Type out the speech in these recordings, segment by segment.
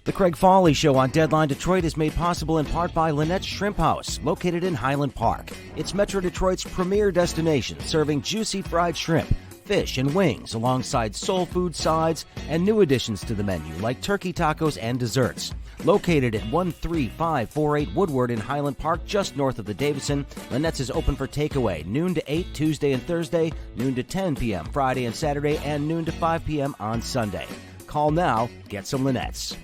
The Craig Fahle Show on Deadline Detroit is made possible in part by Lynette's Shrimp House, located in Highland Park. It's Metro Detroit's premier destination, serving juicy fried shrimp, fish, and wings, alongside soul food sides and new additions to the menu, like turkey tacos and desserts. Located at 13548 Woodward in Highland Park, just north of the Davidson, Lynette's is open for takeaway, noon to 8 Tuesday and Thursday, noon to 10 p.m. Friday and Saturday, and noon to 5 p.m. on Sunday. Call now, get some Lynette's.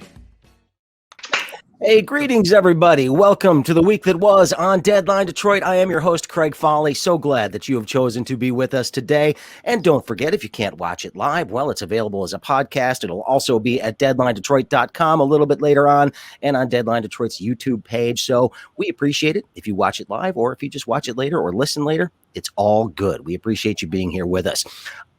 Hey, greetings, everybody. Welcome to the week that was on Deadline Detroit. I am your host, Craig Fahle. So glad that you have chosen to be with us today. And don't forget, if you can't watch it live, well, it's available as a podcast. It'll also be at deadlinedetroit.com a little bit later on and on Deadline Detroit's YouTube page. So we appreciate it if you watch it live, or if you just watch it later or listen later. It's all good. We appreciate you being here with us.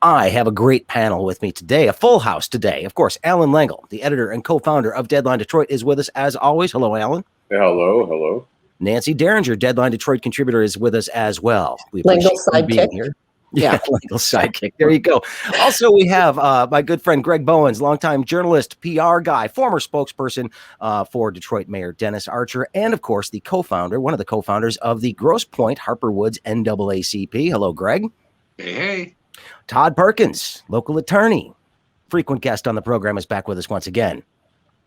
I have a great panel with me today, a full house today. Of course, Allan Lengel, the editor and co-founder of Deadline Detroit, is with us as always. Hello, Allan. Hello. Nancy Derringer, Deadline Detroit contributor, is with us as well. We Lengel sidekick. Here. Yeah, Lengel sidekick. There you go. Also, we have my good friend Greg Bowens, longtime journalist, PR guy, former spokesperson for Detroit Mayor Dennis Archer, and of course, one of the co-founders of the Grosse Pointe Harper Woods NAACP. Hello, Greg. Hey. Todd Perkins, local attorney, frequent guest on the program, is back with us once again.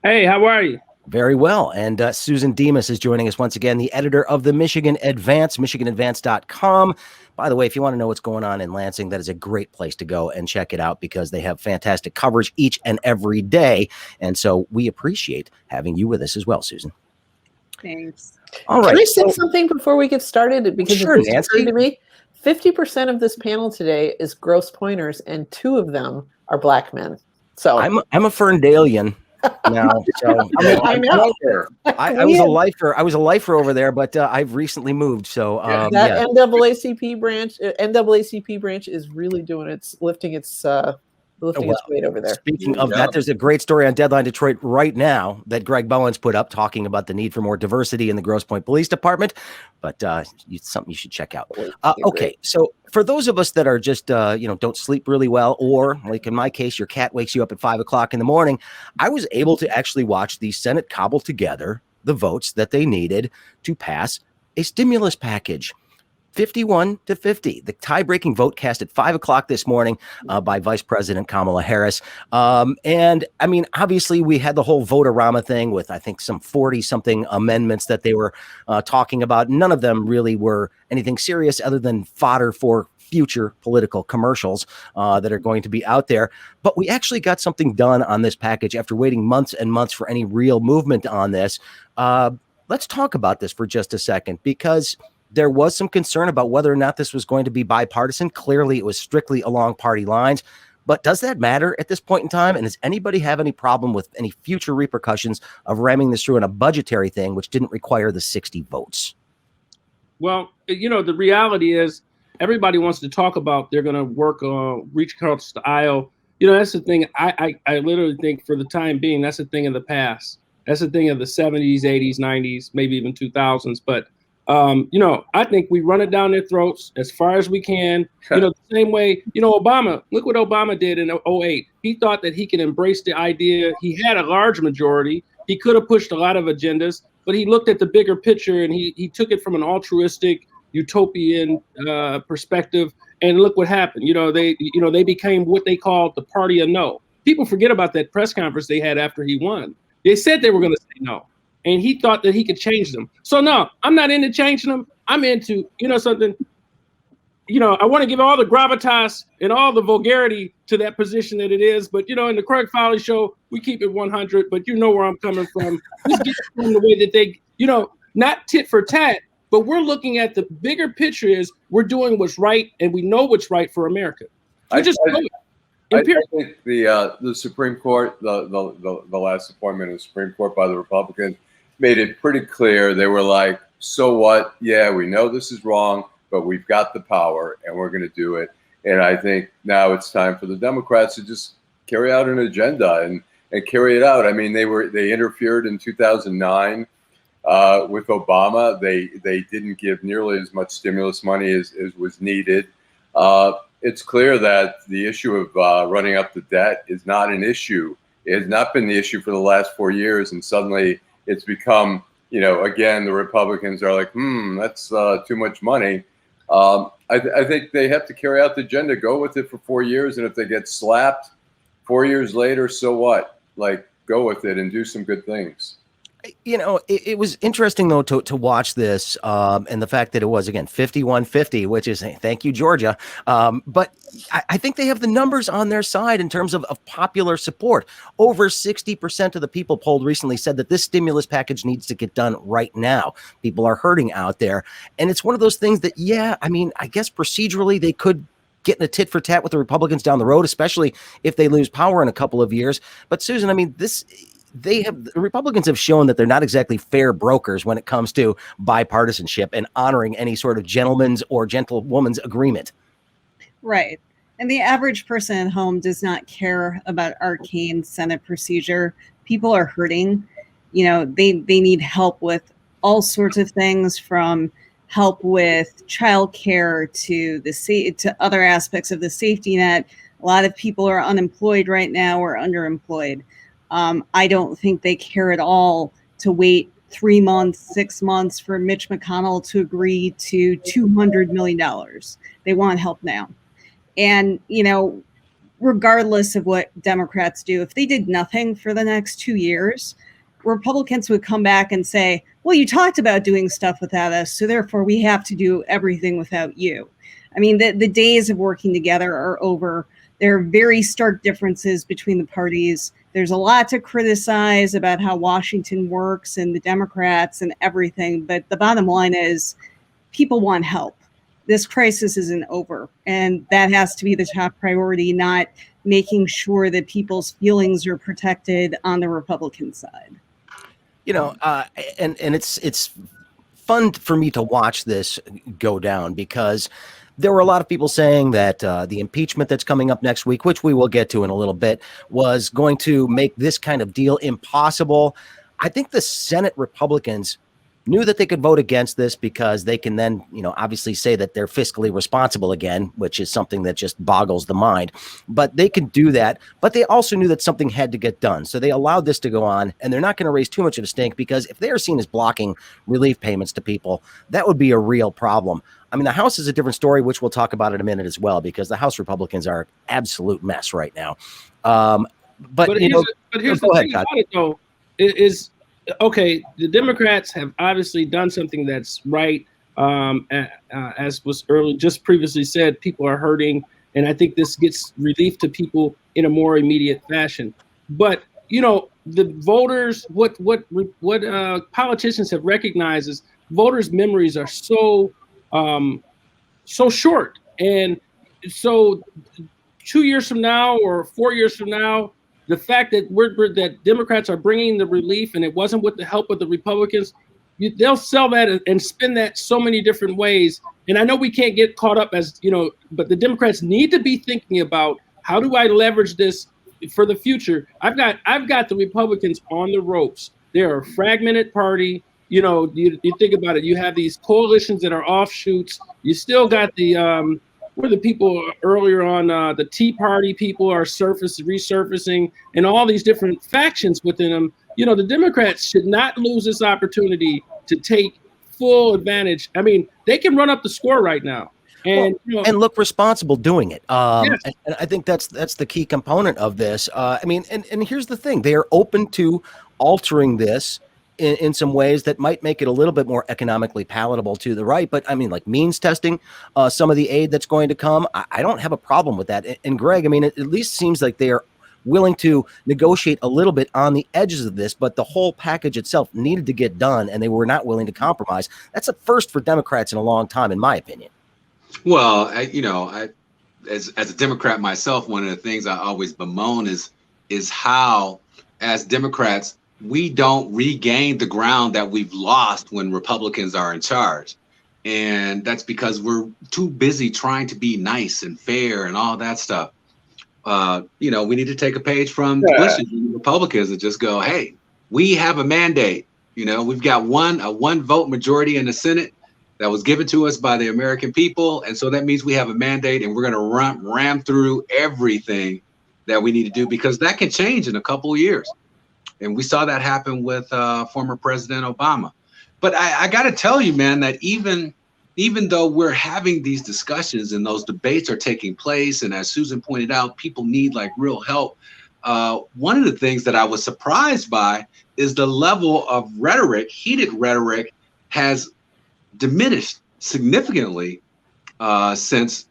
Hey, how are you? Very well. And Susan Demas is joining us once again, the editor of the Michigan Advance, michiganadvance.com. By the way, if you want to know what's going on in Lansing, that is a great place to go and check it out, because they have fantastic coverage each and every day. And so we appreciate having you with us as well, Susan. Thanks. All right. Can I say something before we get started? Because sure, it's Nancy. to me, 50% of this panel today is Grosse Pointers, and 2 of them are Black men. So I'm a Ferndalian now. So I know. I was a lifer. I was a lifer over there, but I've recently moved. So that NAACP branch is really lifting its weight over there. Speaking of that, there's a great story on Deadline Detroit right now that Greg Bowens put up, talking about the need for more diversity in the Grosse Pointe Police Department. But it's something you should check out. Okay, so for those of us that are just don't sleep really well, or like in my case, your cat wakes you up at 5 o'clock in the morning, I was able to actually watch the Senate cobble together the votes that they needed to pass a stimulus package. 51-50. The tie-breaking vote cast at 5 o'clock this morning by Vice President Kamala Harris. And I mean, obviously, we had the whole vote-a-rama thing with, I think, some 40-something amendments that they were talking about. None of them really were anything serious other than fodder for future political commercials that are going to be out there. But we actually got something done on this package after waiting months and months for any real movement on this. Let's talk about this for just a second, because there was some concern about whether or not this was going to be bipartisan. Clearly, it was strictly along party lines. But does that matter at this point in time? And does anybody have any problem with any future repercussions of ramming this through in a budgetary thing, which didn't require the 60 votes? Well, the reality is everybody wants to talk about they're going to work reach across the aisle. That's the thing. I literally think for the time being, that's a thing of the past. That's a thing of the 70s, 80s, 90s, maybe even 2000s. But I think we run it down their throats as far as we can. The same way, Obama, look what Obama did in 2008. He thought that he could embrace the idea. He had a large majority. He could have pushed a lot of agendas, but he looked at the bigger picture and he took it from an altruistic, utopian perspective. And look what happened. They became what they called the party of no. People forget about that press conference they had after he won. They said they were going to say no. And he thought that he could change them. So no, I'm not into changing them. I'm into, something, I want to give all the gravitas and all the vulgarity to that position that it is. But, in the Craig Fahle Show, we keep it 100, but you know where I'm coming from. Just get from the way that they, not tit for tat, but we're looking at the bigger picture is we're doing what's right and we know what's right for America. I think the Supreme Court, the last appointment of the Supreme Court by the Republicans, made it pretty clear. They were like, so what? Yeah, we know this is wrong, but we've got the power and we're going to do it. And I think now it's time for the Democrats to just carry out an agenda and carry it out. I mean, they interfered in 2009 with Obama. They didn't give nearly as much stimulus money as was needed. It's clear that the issue of running up the debt is not an issue It has not been the issue for the last 4 years, and suddenly it's become, again, the Republicans are like, that's too much money. I think they have to carry out the agenda, go with it for 4 years, and if they get slapped 4 years later, so what? Like, go with it and do some good things. It was interesting, though, to watch this and the fact that it was, again, 51-50, which is, thank you, Georgia. But I think they have the numbers on their side in terms of popular support. Over 60% of the people polled recently said that this stimulus package needs to get done right now. People are hurting out there. And it's one of those things that, I guess procedurally they could get in a tit for tat with the Republicans down the road, especially if they lose power in a couple of years. But Susan, the Republicans have shown that they're not exactly fair brokers when it comes to bipartisanship and honoring any sort of gentleman's or gentlewoman's agreement. Right. And the average person at home does not care about arcane Senate procedure. People are hurting. They need help with all sorts of things, from help with childcare to other aspects of the safety net. A lot of people are unemployed right now or underemployed. I don't think they care at all to wait 3 months, 6 months for Mitch McConnell to agree to $200 million. They want help now. And, regardless of what Democrats do, if they did nothing for the next 2 years, Republicans would come back and say, well, you talked about doing stuff without us, so therefore we have to do everything without you. The days of working together are over. There are very stark differences between the parties. There's a lot to criticize about how Washington works and the Democrats and everything. But the bottom line is people want help. This crisis isn't over. And that has to be the top priority, not making sure that people's feelings are protected on the Republican side. And it's fun for me to watch this go down, because there were a lot of people saying that the impeachment that's coming up next week, which we will get to in a little bit, was going to make this kind of deal impossible. I think the Senate Republicans knew that they could vote against this because they can then, obviously say that they're fiscally responsible again, which is something that just boggles the mind. But they can do that. But they also knew that something had to get done. So they allowed this to go on, and they're not going to raise too much of a stink, because if they are seen as blocking relief payments to people, that would be a real problem. The House is a different story, which we'll talk about in a minute as well, because the House Republicans are an absolute mess right now. But here's the thing about it, though, is okay, the Democrats have obviously done something that's right. As was just previously said, people are hurting, and I think this gets relief to people in a more immediate fashion. But the voters, what politicians have recognized is voters' memories are so short, and so 2 years from now or 4 years from now, the fact that that Democrats are bringing the relief and it wasn't with the help of the Republicans, they'll sell that and spin that so many different ways. And I know we can't get caught up but the Democrats need to be thinking about, how do I leverage this for the future? I've got the Republicans on the ropes. They're a fragmented party. You think about it. You have these coalitions that are offshoots. You still got the where the people earlier on, the Tea Party people are resurfacing, and all these different factions within them. The Democrats should not lose this opportunity to take full advantage. They can run up the score right now, and and look responsible doing it. Yes. And I think that's the key component of this. And here's the thing: they are open to altering this in some ways that might make it a little bit more economically palatable to the right. But like means testing some of the aid that's going to come, I don't have a problem with that. And Greg, it at least seems like they are willing to negotiate a little bit on the edges of this, but the whole package itself needed to get done, and they were not willing to compromise. That's a first for Democrats in a long time, in my opinion. Well, as a Democrat myself, one of the things I always bemoan is how, as Democrats, we don't regain the ground that we've lost when Republicans are in charge. And that's because we're too busy trying to be nice and fair and all that stuff. We need to take a page from the Bushes and the Republicans and just go, hey, we have a mandate. We've got a one vote majority in the Senate that was given to us by the American people. And so that means we have a mandate, and we're going to ram through everything that we need to do, because that can change in a couple of years. And we saw that happen with former President Obama. But I got to tell you, man, that even though we're having these discussions and those debates are taking place, and as Susan pointed out, people need like real help. One of the things that I was surprised by is the level of rhetoric, heated rhetoric, has diminished significantly since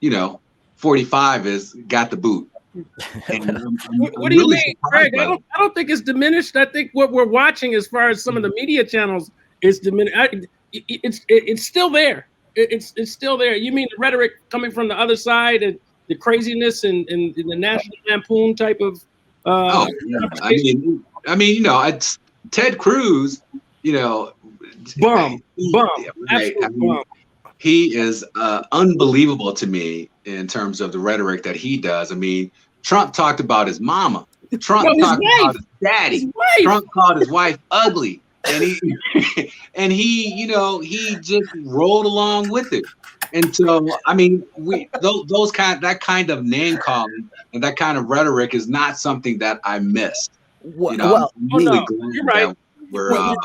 45 has got the boot. What do you mean, Craig? I don't think it's diminished. I think what we're watching, as far as some of the media channels, is diminished. It's still there. It's still there. You mean the rhetoric coming from the other side and the craziness and the National Lampoon type of? I mean, it's Ted Cruz. Bum. Right? Bum. He is unbelievable to me in terms of the rhetoric that he does. I mean, Trump talked about his mama. Trump talked about his daddy. Trump called his wife ugly, and he just rolled along with it. And so, I mean, that kind of name calling and that kind of rhetoric is not something that I missed. I'm really glad that we're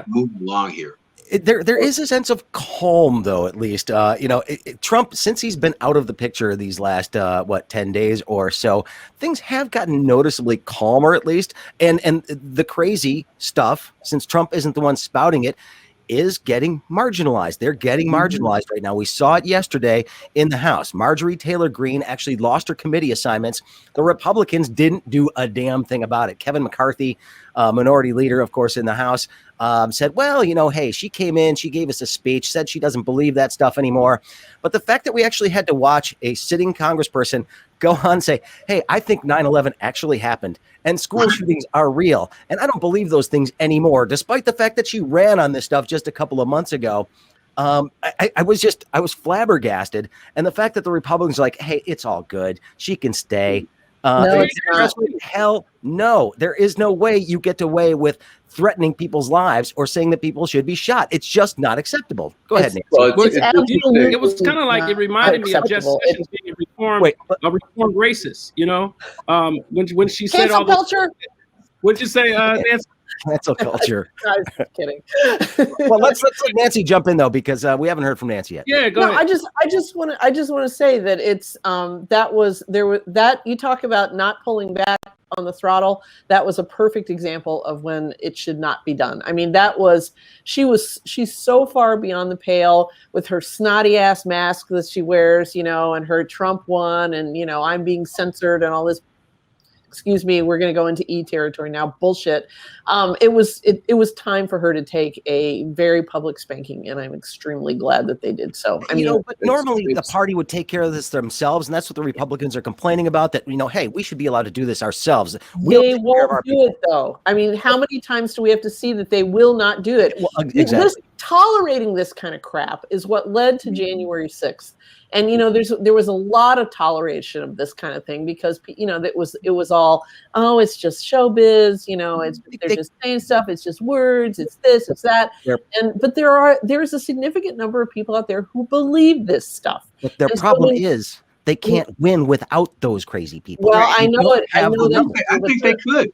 moving along here. There is a sense of calm, though, at least. Trump, since he's been out of the picture these last 10 days or so, things have gotten noticeably calmer, at least. And the crazy stuff, since Trump isn't the one spouting it, is getting marginalized. They're getting marginalized right now. We saw it yesterday in the House. Marjorie Taylor Greene actually lost her committee assignments. The Republicans didn't do a damn thing about it. Kevin McCarthy, minority leader, of course, in the House, said, well, hey, she came in, she gave us a speech, said she doesn't believe that stuff anymore. But the fact that we actually had to watch a sitting congressperson go on and say, hey, I think 9/11 actually happened and school shootings are real, and I don't believe those things anymore, despite the fact that she ran on this stuff just a couple of months ago. I was flabbergasted. And the fact that the Republicans are like, hey, it's all good, she can stay. No, it's not. Hell no. There is no way you get away with threatening people's lives or saying that people should be shot. It's just not acceptable. Go ahead, Nancy. It was kind of like, it reminded me of Jess Sessions being a reformed racist, when she said all this. Culture. What'd you say, Nancy? Cancel culture. I was kidding. Well, let's let Nancy jump in, though, because we haven't heard from Nancy yet. Yeah, go ahead. I just want to say that it's that you talk about not pulling back on the throttle. That was a perfect example of when it should not be done. I mean, she's so far beyond the pale with her snotty ass mask that she wears, and her Trump one, and I'm being censored and all this. Excuse me, we're going to go into E territory now. Bullshit. It was time for her to take a very public spanking, and I'm extremely glad that they did so. I mean, but normally the party would take care of this themselves, and that's what the Republicans are complaining about. That hey, we should be allowed to do this ourselves. They won't do it, though. I mean, how many times do we have to see that they will not do it? Well, exactly. Tolerating this kind of crap is what led to January 6th. And there was a lot of toleration of this kind of thing because it was all, oh, it's just showbiz, they're just saying stuff, it's just words, it's this, it's that. Yep. But there's a significant number of people out there who believe this stuff. But their problem is they can't win without those crazy people. Well, I know it. I think they could.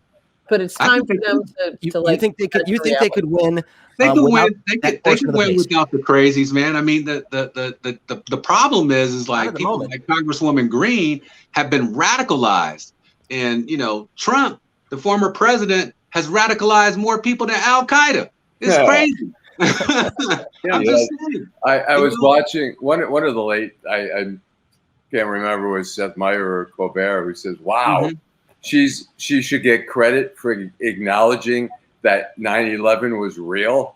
But it's time for them to you think they could? You think they could win? They could win. They could win without the crazies, man. I mean, the problem is like people like Congresswoman Greene have been radicalized, and Trump, the former president, has radicalized more people than Al Qaeda. It's crazy. I'm just saying. I was watching one of the late. I can't remember was Seth Meyers or Colbert who says, "Wow." Mm-hmm. She should get credit for acknowledging that 9/11 was real.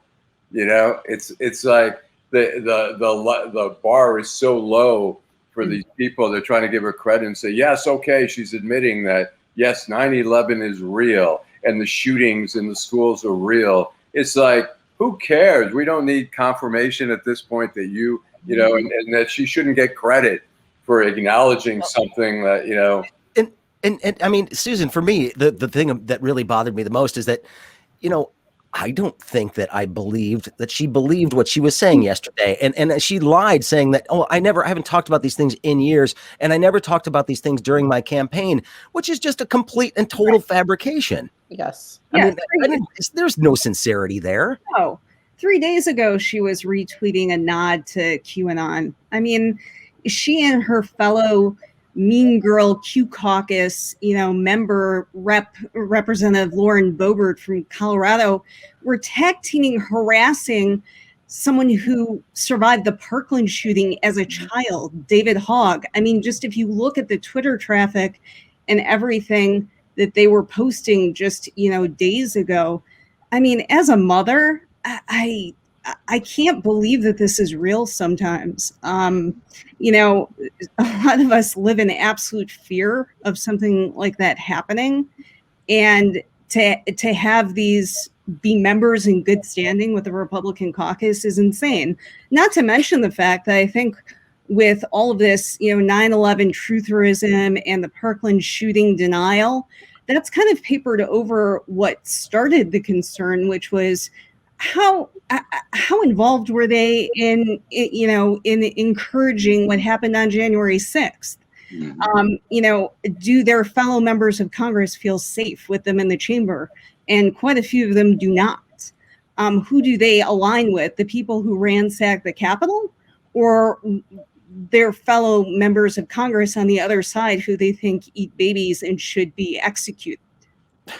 It's like the bar is so low for these people. They're trying to give her credit and say, yes, okay, she's admitting that, yes, 9/11 is real and the shootings in the schools are real. It's like, who cares? We don't need confirmation at this point that and that she shouldn't get credit for acknowledging something that, And I mean, Susan, for me, the thing that really bothered me the most is that, I don't think that I believed that she believed what she was saying yesterday. And she lied saying that, oh, I haven't talked about these things in years. And I never talked about these things during my campaign, which is just a complete and total fabrication. Yes. I mean, there's no sincerity there. No. 3 days ago, she was retweeting a nod to QAnon. I mean, she and her fellow Mean Girl Q Caucus, member Representative Lauren Boebert from Colorado, were tag teaming harassing someone who survived the Parkland shooting as a child, David Hogg. I mean, just if you look at the Twitter traffic and everything that they were posting just, days ago, I mean, as a mother, I can't believe that this is real sometimes. A lot of us live in absolute fear of something like that happening. And to have these be members in good standing with the Republican caucus is insane. Not to mention the fact that I think with all of this, 9/11 trutherism and the Parkland shooting denial, that's kind of papered over what started the concern, which was how involved were they in encouraging what happened on January 6th? Do their fellow members of Congress feel safe with them in the chamber? And quite a few of them do not. Who do they align with? The people who ransacked the Capitol, or their fellow members of Congress on the other side who they think eat babies and should be executed?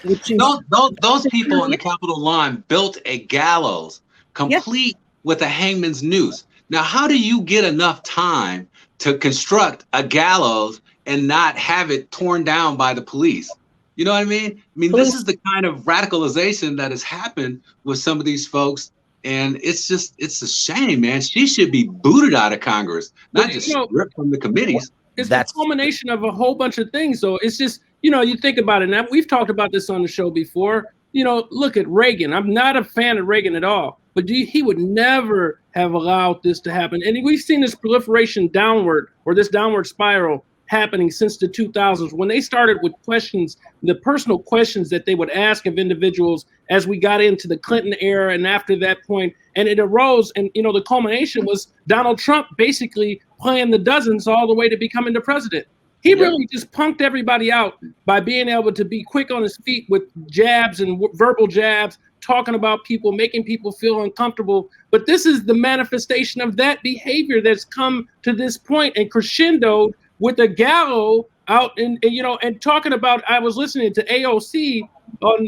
Those people on the Capitol lawn built a gallows complete with a hangman's noose. Now, how do you get enough time to construct a gallows and not have it torn down by the police? You know what I mean? This is the kind of radicalization that has happened with some of these folks. And it's a shame, man. She should be booted out of Congress, not just stripped from the committees. It's the culmination of a whole bunch of things. So it's just, you think about it. Now, we've talked about this on the show before. Look at Reagan. I'm not a fan of Reagan at all, but he would never have allowed this to happen. And we've seen this proliferation downward, or this downward spiral, happening since the 2000s, when they started with questions, the personal questions that they would ask of individuals as we got into the Clinton era and after that point. And it arose, and the culmination was Donald Trump basically playing the dozens all the way to becoming the president. He really just punked everybody out by being able to be quick on his feet with jabs and verbal jabs, talking about people, making people feel uncomfortable. But this is the manifestation of that behavior that's come to this point and crescendoed with a gallows out and talking about. I was listening to AOC on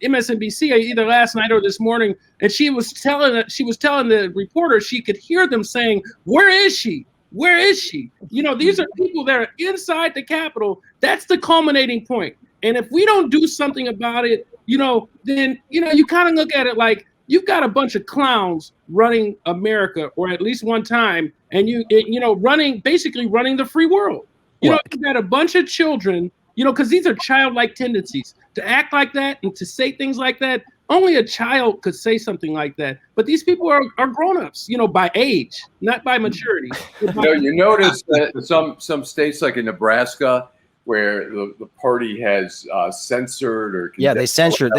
MSNBC either last night or this morning, and she was telling the reporter she could hear them saying, "Where is she? Where is she?" These are people that are inside the Capitol. That's the culminating point. And if we don't do something about it, then you kind of look at it like you've got a bunch of clowns running America, or at least one time, and running the free world. You've got a bunch of children, because these are childlike tendencies to act like that and to say things like that. Only a child could say something like that. But these people are grown-ups, by age, not by maturity. You notice that some states, like in Nebraska, where the party has censored or they censured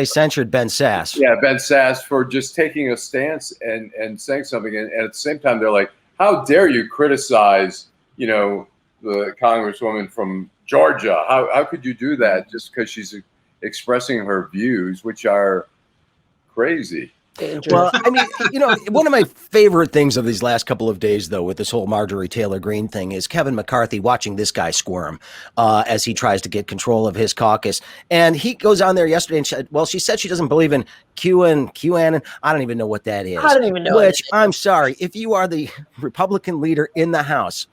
Ben Sasse. Yeah, Ben Sasse for just taking a stance and saying something, and at the same time they're like, "How dare you criticize, the congresswoman from Georgia? How could you do that just because she's expressing her views, which are crazy?" Dangerous. Well, one of my favorite things of these last couple of days, though, with this whole Marjorie Taylor Greene thing, is Kevin McCarthy watching this guy squirm as he tries to get control of his caucus. And he goes on there yesterday and she said she doesn't believe in QAnon. I don't even know what that is. I don't even know. Which, I'm sorry, if you are the Republican leader in the House,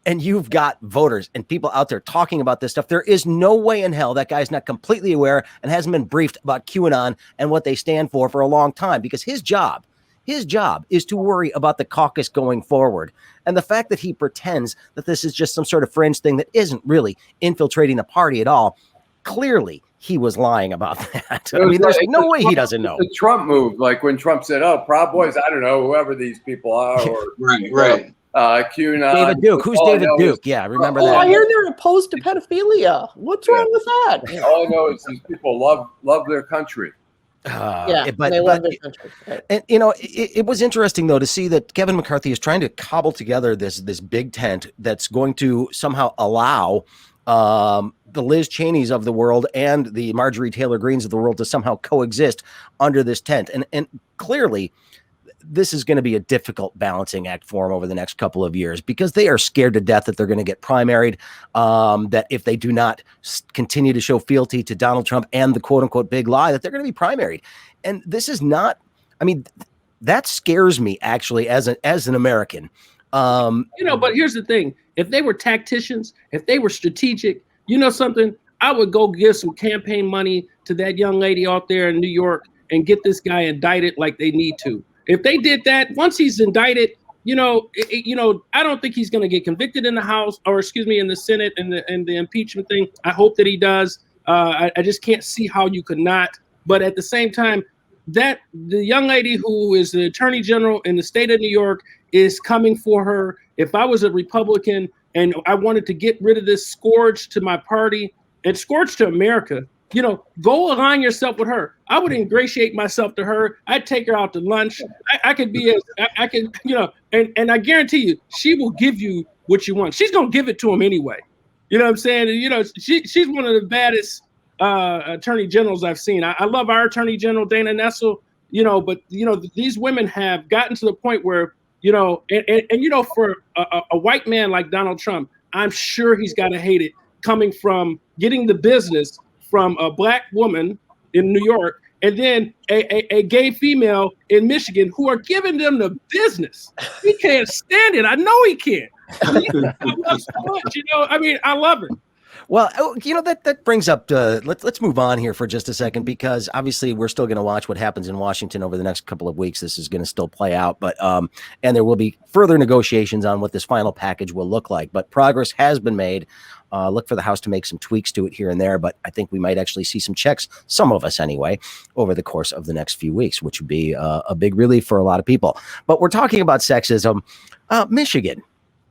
and you've got voters and people out there talking about this stuff, there is no way in hell that guy's not completely aware and hasn't been briefed about QAnon and what they stand for a long time, because his job is to worry about the caucus going forward. And the fact that he pretends that this is just some sort of fringe thing that isn't really infiltrating the party at all, clearly he was lying about that. There's no way he doesn't know. The Trump move, like when Trump said, "Oh, Proud Boys, I don't know, whoever these people are," or right. QAnon. David Duke. Who's David Duke? Yeah, remember that. I hear they're opposed to pedophilia. What's wrong with that? All I know is these people love their country. They love their country. Right. And it was interesting though to see that Kevin McCarthy is trying to cobble together this big tent that's going to somehow allow the Liz Cheneys of the world and the Marjorie Taylor Greens of the world to somehow coexist under this tent. And clearly, this is going to be a difficult balancing act for them over the next couple of years because they are scared to death that they're going to get primaried, that if they do not continue to show fealty to Donald Trump and the quote unquote big lie, that they're going to be primaried. And this is not, I mean, that scares me actually as an American. But here's the thing. If they were tacticians, if they were strategic, something, I would go give some campaign money to that young lady out there in New York and get this guy indicted like they need to. If they did that, once he's indicted, I don't think he's going to get convicted in the House in the Senate and the impeachment thing. I hope that he does. I just can't see how you could not. But at the same time, that the young lady who is the attorney general in the state of New York is coming for her. If I was a Republican and I wanted to get rid of this scourge to my party and scourge to America, go align yourself with her. I would ingratiate myself to her. I'd take her out to lunch. I could be and I guarantee you, she will give you what you want. She's going to give it to him anyway. You know what I'm saying? And, she's one of the baddest attorney generals I've seen. I love our attorney general, Dana Nessel, but, these women have gotten to the point where, for a white man like Donald Trump, I'm sure he's got to hate it coming from getting the business from a black woman in New York and then a gay female in Michigan who are giving them the business. He can't stand it. I know he can't. I love it. Well, that brings up, let's move on here for just a second, because obviously we're still going to watch what happens in Washington over the next couple of weeks. This is going to still play out, but and there will be further negotiations on what this final package will look like. But progress has been made. Look for the House to make some tweaks to it here and there, but I think we might actually see some checks, some of us anyway, over the course of the next few weeks, which would be a big relief for a lot of people. But we're talking about sexism. Michigan.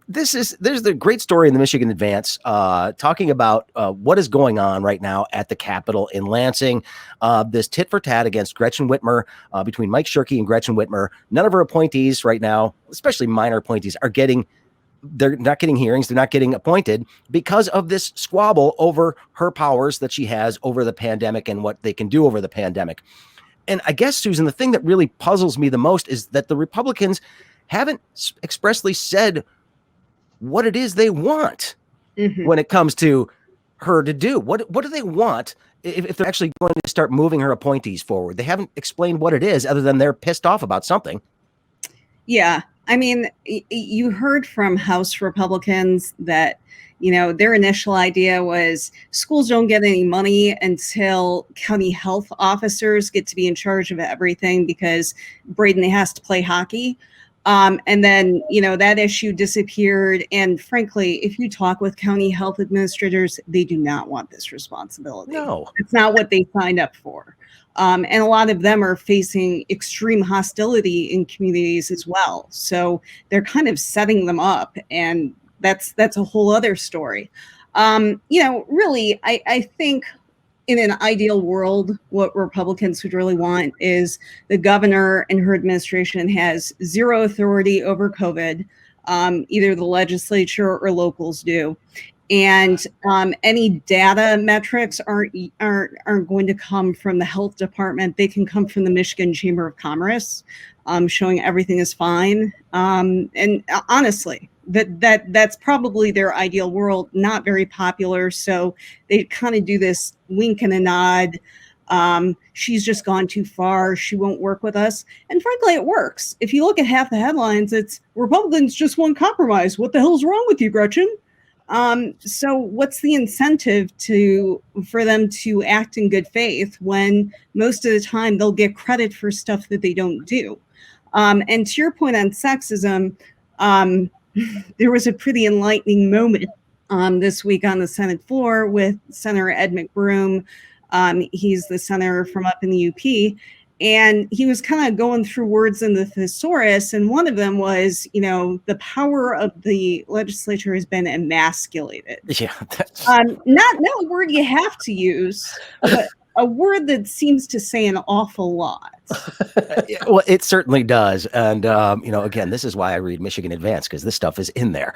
There's the great story in the Michigan Advance talking about what is going on right now at the Capitol in Lansing. This tit for tat against Gretchen Whitmer, between Mike Shirkey and Gretchen Whitmer. None of her appointees right now, especially minor appointees, they're not getting hearings. They're not getting appointed because of this squabble over her powers that she has over the pandemic and what they can do over the pandemic. And I guess, Susan, the thing that really puzzles me the most is that the Republicans haven't expressly said what it is they want when it comes to her to do. What do they want if they're actually going to start moving her appointees forward? They haven't explained what it is other than they're pissed off about something. Yeah. I mean, you heard from House Republicans that, their initial idea was schools don't get any money until county health officers get to be in charge of everything because Braden has to play hockey. And then, that issue disappeared. And frankly, if you talk with county health administrators, they do not want this responsibility. No, it's not what they signed up for. And a lot of them are facing extreme hostility in communities as well. So they're kind of setting them up. And that's a whole other story. Really, I think in an ideal world, what Republicans would really want is the governor and her administration has zero authority over COVID. Either the legislature or locals do. And any data metrics aren't going to come from the health department. They can come from the Michigan Chamber of Commerce, showing everything is fine. And honestly, that's probably their ideal world. Not very popular, so they kind of do this wink and a nod. She's just gone too far. She won't work with us. And frankly, it works. If you look at half the headlines, it's Republicans just want compromise. What the hell's wrong with you, Gretchen? So what's the incentive for them to act in good faith when most of the time they'll get credit for stuff that they don't do? And to your point on sexism, there was a pretty enlightening moment this week on the Senate floor with Senator Ed McBroom. He's the senator from up in the UP. And he was kind of going through words in the thesaurus, and one of them was, the power of the legislature has been emasculated. Yeah, not a word you have to use, but a word that seems to say an awful lot. Well, it certainly does. And, again, this is why I read Michigan Advance, because this stuff is in there.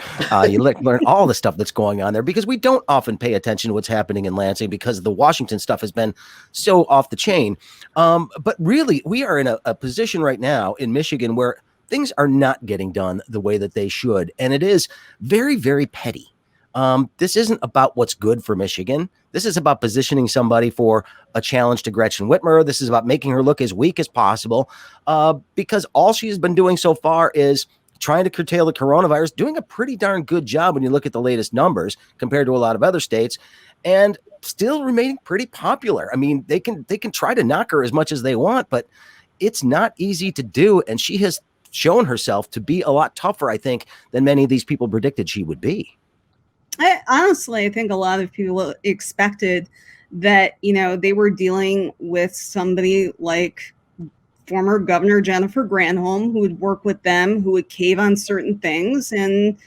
You learn all the stuff that's going on there, because we don't often pay attention to what's happening in Lansing because the Washington stuff has been so off the chain. But really, we are in a position right now in Michigan where things are not getting done the way that they should. And it is very, very petty. This isn't about what's good for Michigan. This is about positioning somebody for a challenge to Gretchen Whitmer. This is about making her look as weak as possible, because all she's been doing so far is trying to curtail the coronavirus, doing a pretty darn good job when you look at the latest numbers compared to a lot of other states, and still remaining pretty popular. I mean, they can try to knock her as much as they want, but it's not easy to do. And she has shown herself to be a lot tougher, I think, than many of these people predicted she would be. I think a lot of people expected that, they were dealing with somebody like former Governor Jennifer Granholm, who would work with them, who would cave on certain things. And,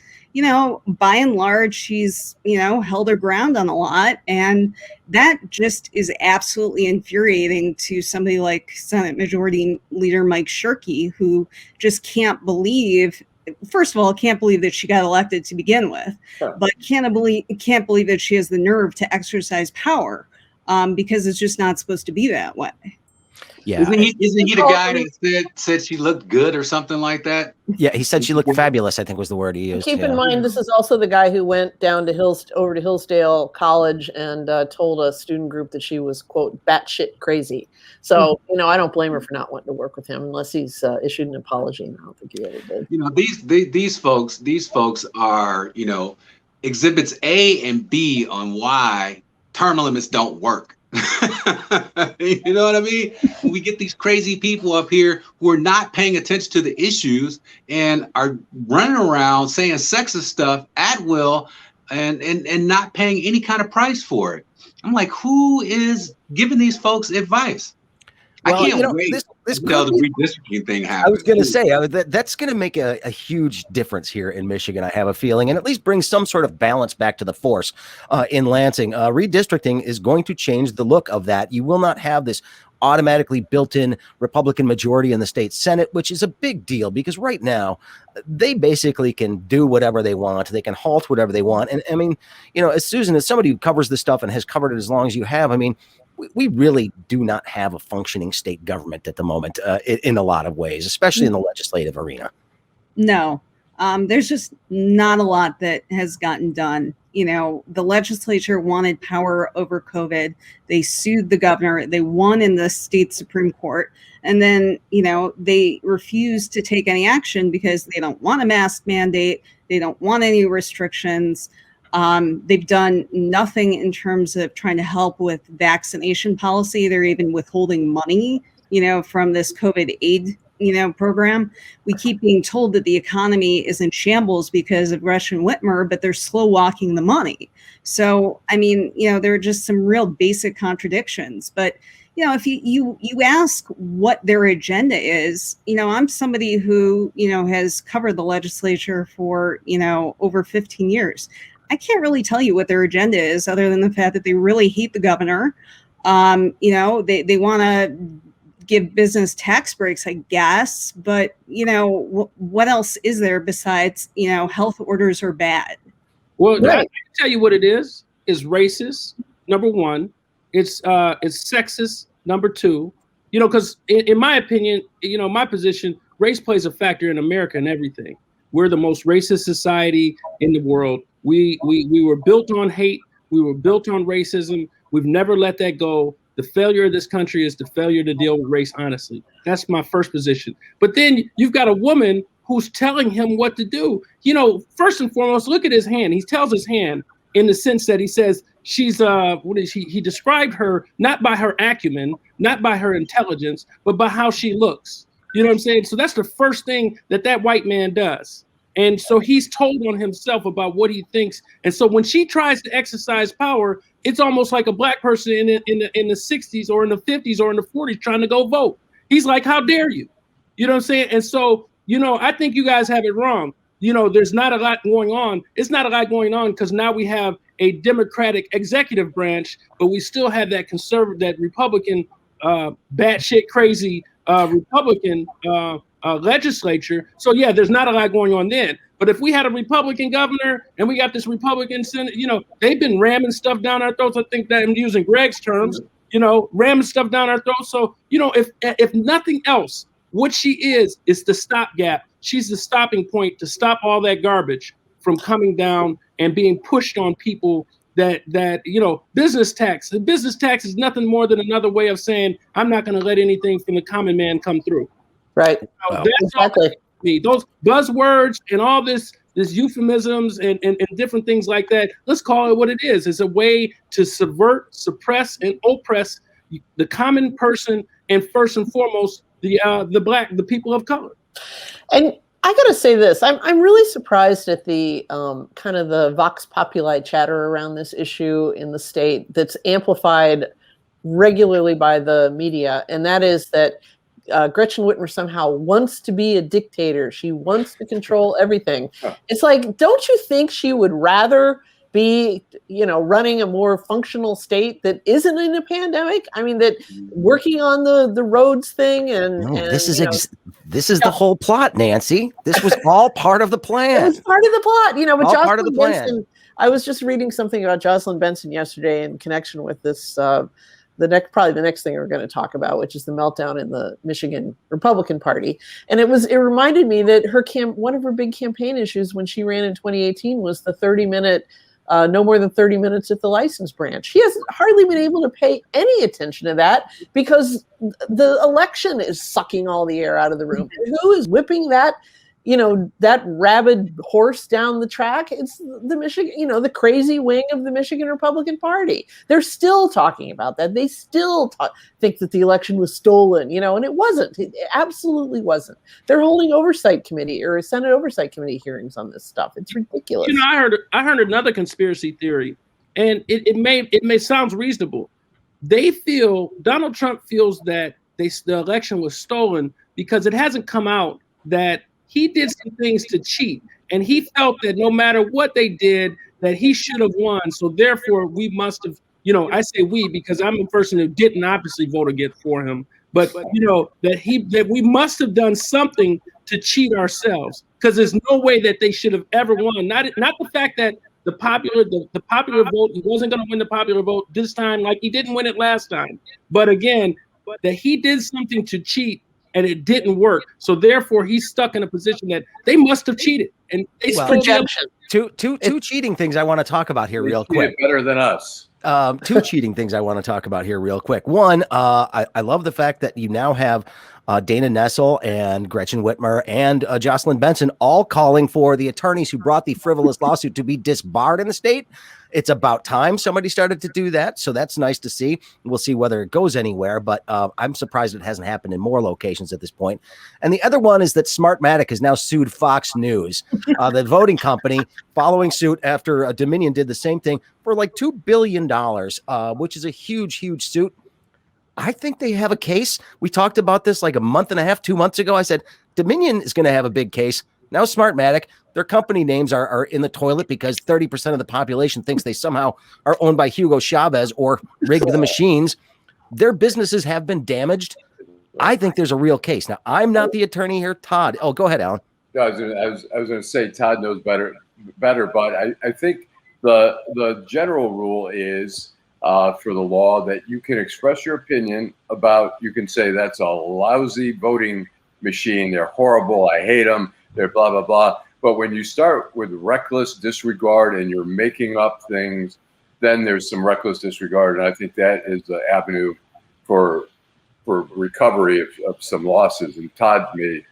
by and large, she's, held her ground on a lot. And that just is absolutely infuriating to somebody like Senate Majority Leader Mike Shirkey, who just can't believe, first of all, can't believe that she got elected to begin with, but can't believe that she has the nerve to exercise power, because it's just not supposed to be that way. Yeah. Isn't he the guy that said she looked good or something like that? Yeah, he said she looked fabulous, I think was the word he used. Keep in mind, this is also the guy who went down to over to Hillsdale College and told a student group that she was, quote, batshit crazy. So, I don't blame her for not wanting to work with him unless he's issued an apology. And I don't think he ever did. These folks are, exhibits A and B on why term limits don't work. You know what I mean? We get these crazy people up here who are not paying attention to the issues and are running around saying sexist stuff at will and not paying any kind of price for it. I'm like, who is giving these folks advice? Well, I can't wait until the redistricting thing happens. I was going to say that's going to make a huge difference here in Michigan, I have a feeling, and at least bring some sort of balance back to the force in Lansing. Redistricting is going to change the look of that. You will not have this automatically built-in Republican majority in the state Senate, which is a big deal because right now they basically can do whatever they want. They can halt whatever they want. And I mean, as Susan, as somebody who covers this stuff and has covered it as long as you have, I mean, we really do not have a functioning state government at the moment in a lot of ways, especially in the legislative arena. No, there's just not a lot that has gotten done. The legislature wanted power over COVID. They sued the governor. They won in the state Supreme Court. And then, they refused to take any action because they don't want a mask mandate. They don't want any restrictions. They've done nothing in terms of trying to help with vaccination policy. They're even withholding money, from this COVID aid, program. We keep being told that the economy is in shambles because of Gretchen Whitmer, but they're slow walking the money. So, I mean, there are just some real basic contradictions. But, if you ask what their agenda is, I'm somebody who, has covered the legislature for, over 15 years. I can't really tell you what their agenda is other than the fact that they really hate the governor. They want to give business tax breaks, I guess. But, what else is there besides, health orders are bad? Well, I can tell you what it is racist, number one. It's sexist, number two. Because in my opinion, my position, race plays a factor in America and everything. We're the most racist society in the world. We were built on hate. We were built on racism. We've never let that go. The failure of this country is the failure to deal with race honestly. That's my first position. But then you've got a woman who's telling him what to do. First and foremost, look at his hand. He tells his hand in the sense that he says she's he described her not by her acumen, not by her intelligence, but by how she looks. You know what I'm saying? So that's the first thing that white man does. And so he's told on himself about what he thinks. And so when she tries to exercise power, it's almost like a black person in the 60s or in the 50s or in the 40s trying to go vote. He's like, how dare you? You know what I'm saying? And so, I think you guys have it wrong. There's not a lot going on. It's not a lot going on because now we have a Democratic executive branch, but we still have that conservative, that Republican, batshit crazy Republican legislature. So yeah, there's not a lot going on then. But if we had a Republican governor and we got this Republican Senate, they've been ramming stuff down our throats. I think that I'm using Greg's terms, ramming stuff down our throats. So, if nothing else, what she is the stopgap. She's the stopping point to stop all that garbage from coming down and being pushed on people that business tax. The business tax is nothing more than another way of saying, I'm not going to let anything from the common man come through. Right. That's exactly. Those buzzwords and all this euphemisms and different things like that. Let's call it what it is. It's a way to subvert, suppress, and oppress the common person, and first and foremost, the people of color. And I got to say this, I'm really surprised at the kind of the vox populi chatter around this issue in the state that's amplified regularly by the media. And that is that Gretchen Whitmer somehow wants to be a dictator. She wants to control everything. It's like, don't you think she would rather be, running a more functional state that isn't in a pandemic? I mean, that working on the roads thing and this is the whole plot, Nancy. This was all part of the plan. It was part of the plot, but all Jocelyn part of the plan. Benson, I was just reading something about Jocelyn Benson yesterday in connection with this, probably the next thing we're going to talk about, which is the meltdown in the Michigan Republican Party. And it reminded me that one of her big campaign issues when she ran in 2018 was the 30-minute, no more than 30 minutes at the license branch. She hasn't hardly been able to pay any attention to that because the election is sucking all the air out of the room. And who is whipping that, that rabid horse down the track? It's the Michigan, the crazy wing of the Michigan Republican Party. They're still talking about that. They still think that the election was stolen, and it wasn't. It absolutely wasn't. They're holding oversight committee or Senate oversight committee hearings on this stuff. It's ridiculous. I heard another conspiracy theory, and it sounds reasonable. Donald Trump feels that the election was stolen because it hasn't come out that he did some things to cheat, and he felt that no matter what they did, that he should have won. So therefore, we must have, I say we because I'm a person who didn't obviously vote for him, but that we must have done something to cheat ourselves, because there's no way that they should have ever won. Not the fact that the popular vote, he wasn't going to win the popular vote this time, like he didn't win it last time. But again, that he did something to cheat, and it didn't work. So therefore, he's stuck in a position that they must have cheated. And they projection. Two cheating things I want to talk about here real quick. Better than us. Two cheating things I want to talk about here real quick. One, I love the fact that you now have Dana Nessel and Gretchen Whitmer and Jocelyn Benson all calling for the attorneys who brought the frivolous lawsuit to be disbarred in the state. It's about time somebody started to do that. So that's nice to see. We'll see whether it goes anywhere, but I'm surprised it hasn't happened in more locations at this point. And the other one is that Smartmatic has now sued Fox News, the voting company, following suit after Dominion did the same thing for like $2 billion, which is a huge, huge suit. I think they have a case. We talked about this like a month and a half, 2 months ago. I said, Dominion is going to have a big case. Now Smartmatic, their company names are in the toilet because 30% of the population thinks they somehow are owned by Hugo Chavez or rigged the machines. Their businesses have been damaged. I think there's a real case. Now, I'm not the attorney here. Todd. Oh, go ahead, Allan. I was going to say Todd knows better, but I think the general rule is for the law that you can express your opinion about, you can say that's a lousy voting machine. They're horrible. I hate them. They're blah, blah, blah. But when you start with reckless disregard and you're making up things, then there's some reckless disregard. And I think that is the avenue for recovery of some losses. And Todd may.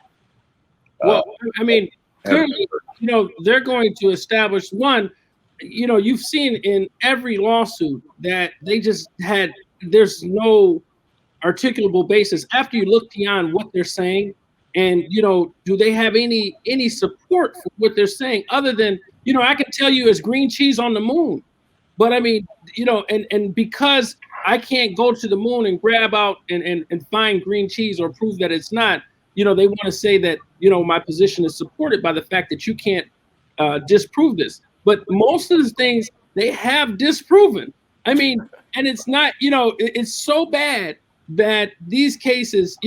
Well, I mean, clearly, they're going to establish one, you've seen in every lawsuit that they just there's no articulable basis after you look beyond what they're saying. And, do they have any support for what they're saying other than, I can tell you it's green cheese on the moon. But I mean, and because I can't go to the moon and grab out and find green cheese or prove that it's not, they want to say that, my position is supported by the fact that you can't disprove this. But most of the things they have disproven. I mean, and it's not, it's so bad that these cases,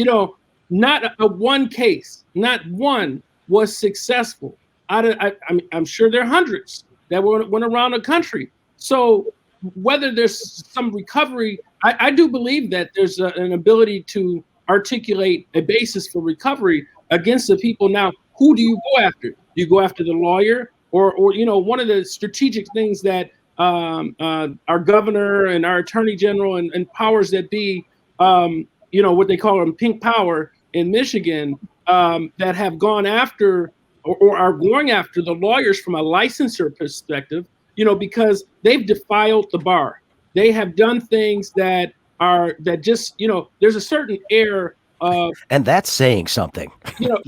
not a one case, not one was successful. I'm sure there are hundreds that went around the country. So whether there's some recovery, I do believe that there's an ability to articulate a basis for recovery against the people. Now, who do you go after? Do you go after the lawyer, or one of the strategic things that our governor and our attorney general and powers that be, what they call them pink power in Michigan, that have gone after or are going after the lawyers from a licensure perspective, because they've defiled the bar. They have done things that just, there's a certain air of, and that's saying something. Lawyer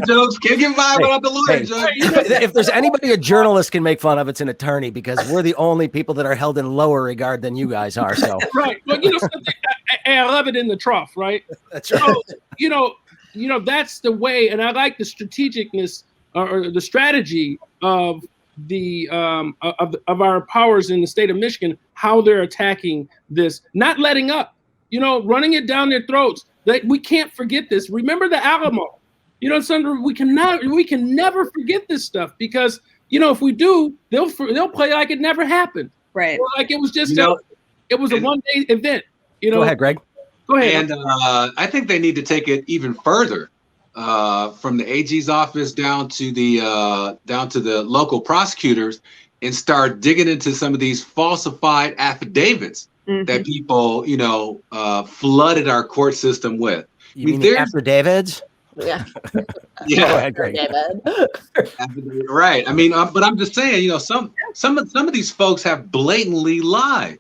jokes, can't get by without the lawyer jokes. If there's anybody a journalist can make fun of, it's an attorney, because we're the only people that are held in lower regard than you guys are. So right, but I love it in the trough, right? That's right. So, that's the way, and I like the strategicness or the strategy of the of our powers in the state of Michigan, how they're attacking this, not letting up, running it down their throats. We can't forget this. Remember the Alamo, we can never forget this stuff, because if we do, they'll play like it never happened, right? Or like it was just it was a one-day event. Go ahead, Greg. Go ahead. And I think they need to take it even further, from the AG's office down to the local prosecutors, and start digging into some of these falsified affidavits that people, flooded our court system with. You mean the affidavits? Yeah. Yeah. Go ahead, Greg. Right. I mean, but I'm just saying, some of these folks have blatantly lied.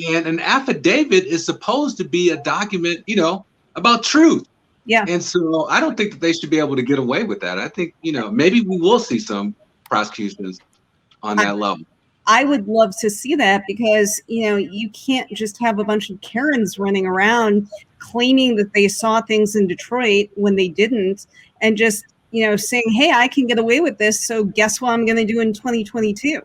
And an affidavit is supposed to be a document, about truth. Yeah. And so I don't think that they should be able to get away with that. I think, maybe we will see some prosecutions on that level. I would love to see that, because, you can't just have a bunch of Karens running around claiming that they saw things in Detroit when they didn't, and just, saying, hey, I can get away with this, so guess what I'm going to do in 2022?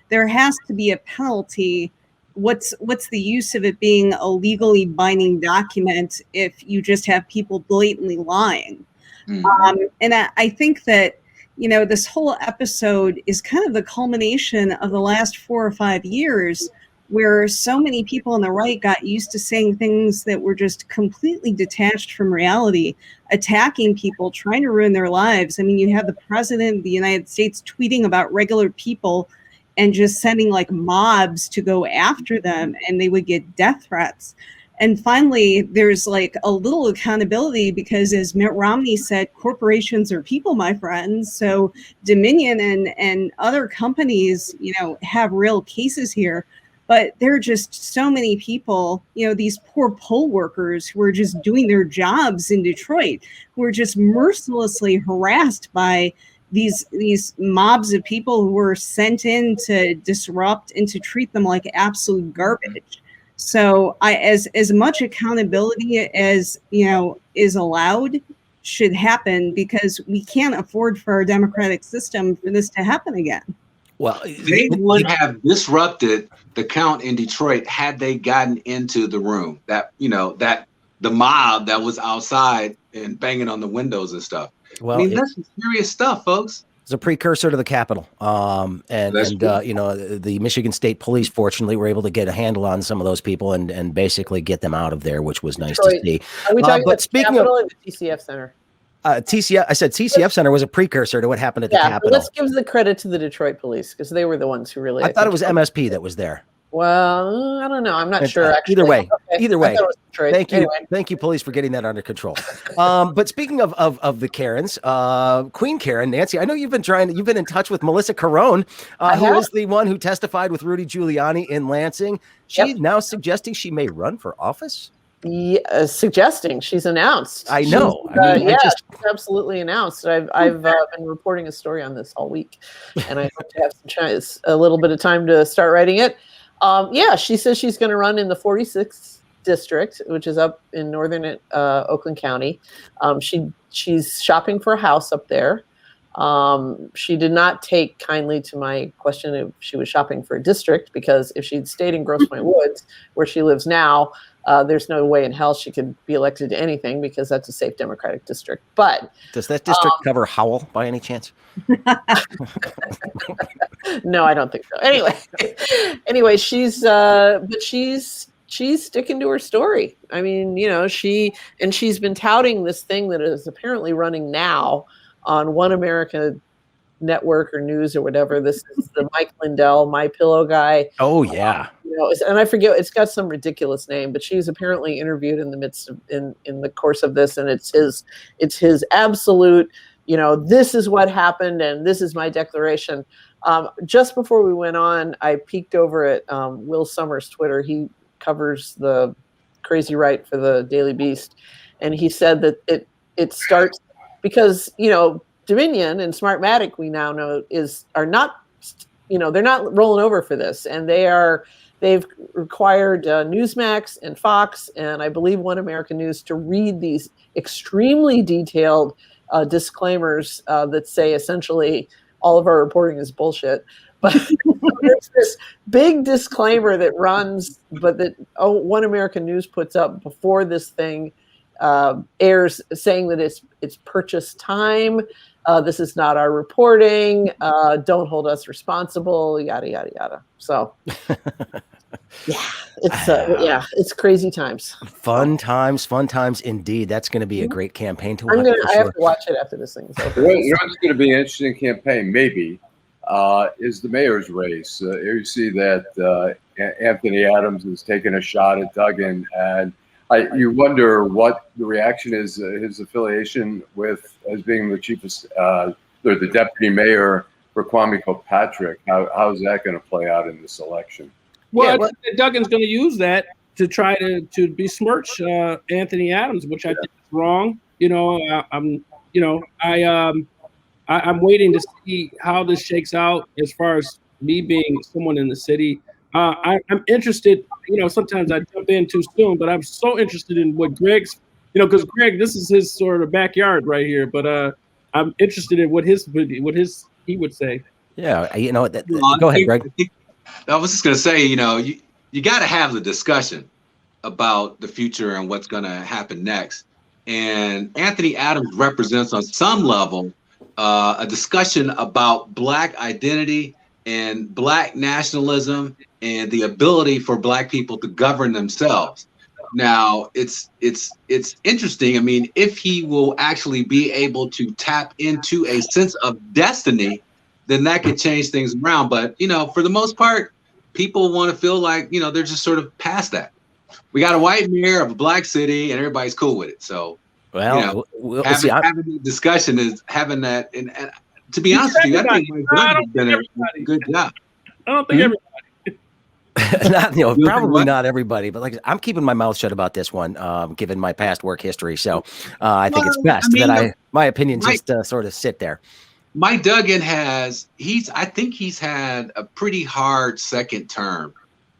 There has to be a penalty. What's the use of it being a legally binding document if you just have people blatantly lying? And I think that, this whole episode is kind of the culmination of the last 4 or 5 years, where so many people on the right got used to saying things that were just completely detached from reality, attacking people, trying to ruin their lives. I mean, you have the president of the United States tweeting about regular people and just sending like mobs to go after them, and they would get death threats. And finally, there's like a little accountability, because as Mitt Romney said, corporations are people, my friends. So Dominion and other companies, have real cases here. But there are just so many people, these poor poll workers who are just doing their jobs in Detroit, who are just mercilessly harassed by these mobs of people who were sent in to disrupt and to treat them like absolute garbage. So as much accountability as, is allowed should happen, because we can't afford for our democratic system for this to happen again. Well, they would have disrupted the count in Detroit had they gotten into the room, that the mob that was outside and banging on the windows and stuff. Well, I mean, that's some serious stuff, folks. It's a precursor to the Capitol. The Michigan State Police, fortunately, were able to get a handle on some of those people and basically get them out of there, which was nice to see. Are we talking about the Capitol or the TCF Center? I said TCF Center was a precursor to what happened at the Capitol. Let's give the credit to the Detroit police, because they were the ones who really. I thought it was MSP that was there. Well, I don't know. I'm not sure. Actually. Either way. Thank you, anyway. Thank you, police, for getting that under control. But speaking of the Karens, Queen Karen, Nancy, I know you've been in touch with Melissa Carone, who is the one who testified with Rudy Giuliani in Lansing. She's now suggesting she may run for office. Yeah, suggesting. She's announced. I know. She's absolutely announced. I've been reporting a story on this all week, and I hope to have a little bit of time to start writing it. She says she's going to run in the 46th district, which is up in northern Oakland County. She's shopping for a house up there. She did not take kindly to my question if she was shopping for a district, because if she'd stayed in Grosse Pointe Woods, where she lives now, there's no way in hell she could be elected to anything, because that's a safe Democratic district. But does that district cover Howell by any chance? No, I don't think so. Anyway, she's sticking to her story. I mean, she's been touting this thing that is apparently running now on One America Network or News or whatever. This is the Mike Lindell, My Pillow guy. Oh yeah. And I forget, it's got some ridiculous name, but she's apparently interviewed in the midst of in the course of this, and it's his absolute, this is what happened and this is my declaration. Just before we went on, I peeked over at Will Summers' Twitter. He covers the crazy right for the Daily Beast, and he said that it starts because Dominion and Smartmatic, we now know, are not, they're not rolling over for this, and they've required Newsmax and Fox and I believe One America News to read these extremely detailed disclaimers that say essentially all of our reporting is bullshit. But there's this big disclaimer that runs, but that One America News puts up before this thing airs, saying that it's purchase time. This is not our reporting. Don't hold us responsible. Yada yada yada. So, it's crazy times. Fun times indeed. That's going to be a great campaign to watch. I have to watch it after this thing is over. What's going to be an interesting campaign, maybe, is the mayor's race. Here you see that Anthony Adams has taken a shot at Duggan, and you wonder what the reaction is. His affiliation with as being the chiefest, or the deputy mayor for Kwame Kilpatrick. How is that going to play out in this election? Well, I think that Duggan's going to use that to try to besmirch Anthony Adams, which I think is wrong. I'm waiting to see how this shakes out as far as me being someone in the city. I'm interested, sometimes I jump in too soon, but I'm so interested in what Greg's, because Greg, this is his sort of backyard right here, but I'm interested in what he would say. Yeah, go ahead, Greg. I was just going to say, you got to have the discussion about the future and what's going to happen next. And Anthony Adams represents on some level a discussion about Black identity and Black nationalism and the ability for Black people to govern themselves. Now, it's interesting. I mean, if he will actually be able to tap into a sense of destiny, then that could change things around. But, for the most part, people want to feel like, they're just sort of past that. We got a white mayor of a Black city and everybody's cool with it. So, having the discussion is having that. And to be honest with you, I think my judge has done a good job. I don't think everybody. Probably not everybody, but I'm keeping my mouth shut about this one, given my past work history. So I think it's best that my opinion just sort of sit there. Mike Duggan I think he's had a pretty hard second term.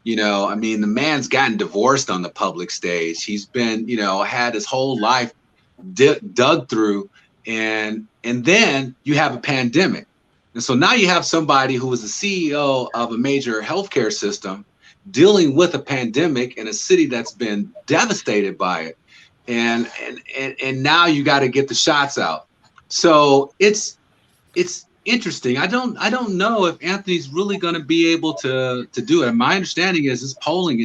The man's gotten divorced on the public stage. He's been, had his whole life dug through, and then you have a pandemic. And so now you have somebody who was the CEO of a major healthcare system dealing with a pandemic in a city that's been devastated by it. And now you got to get the shots out. So it's interesting. I don't know if Anthony's really going to be able to do it. My understanding is he's polling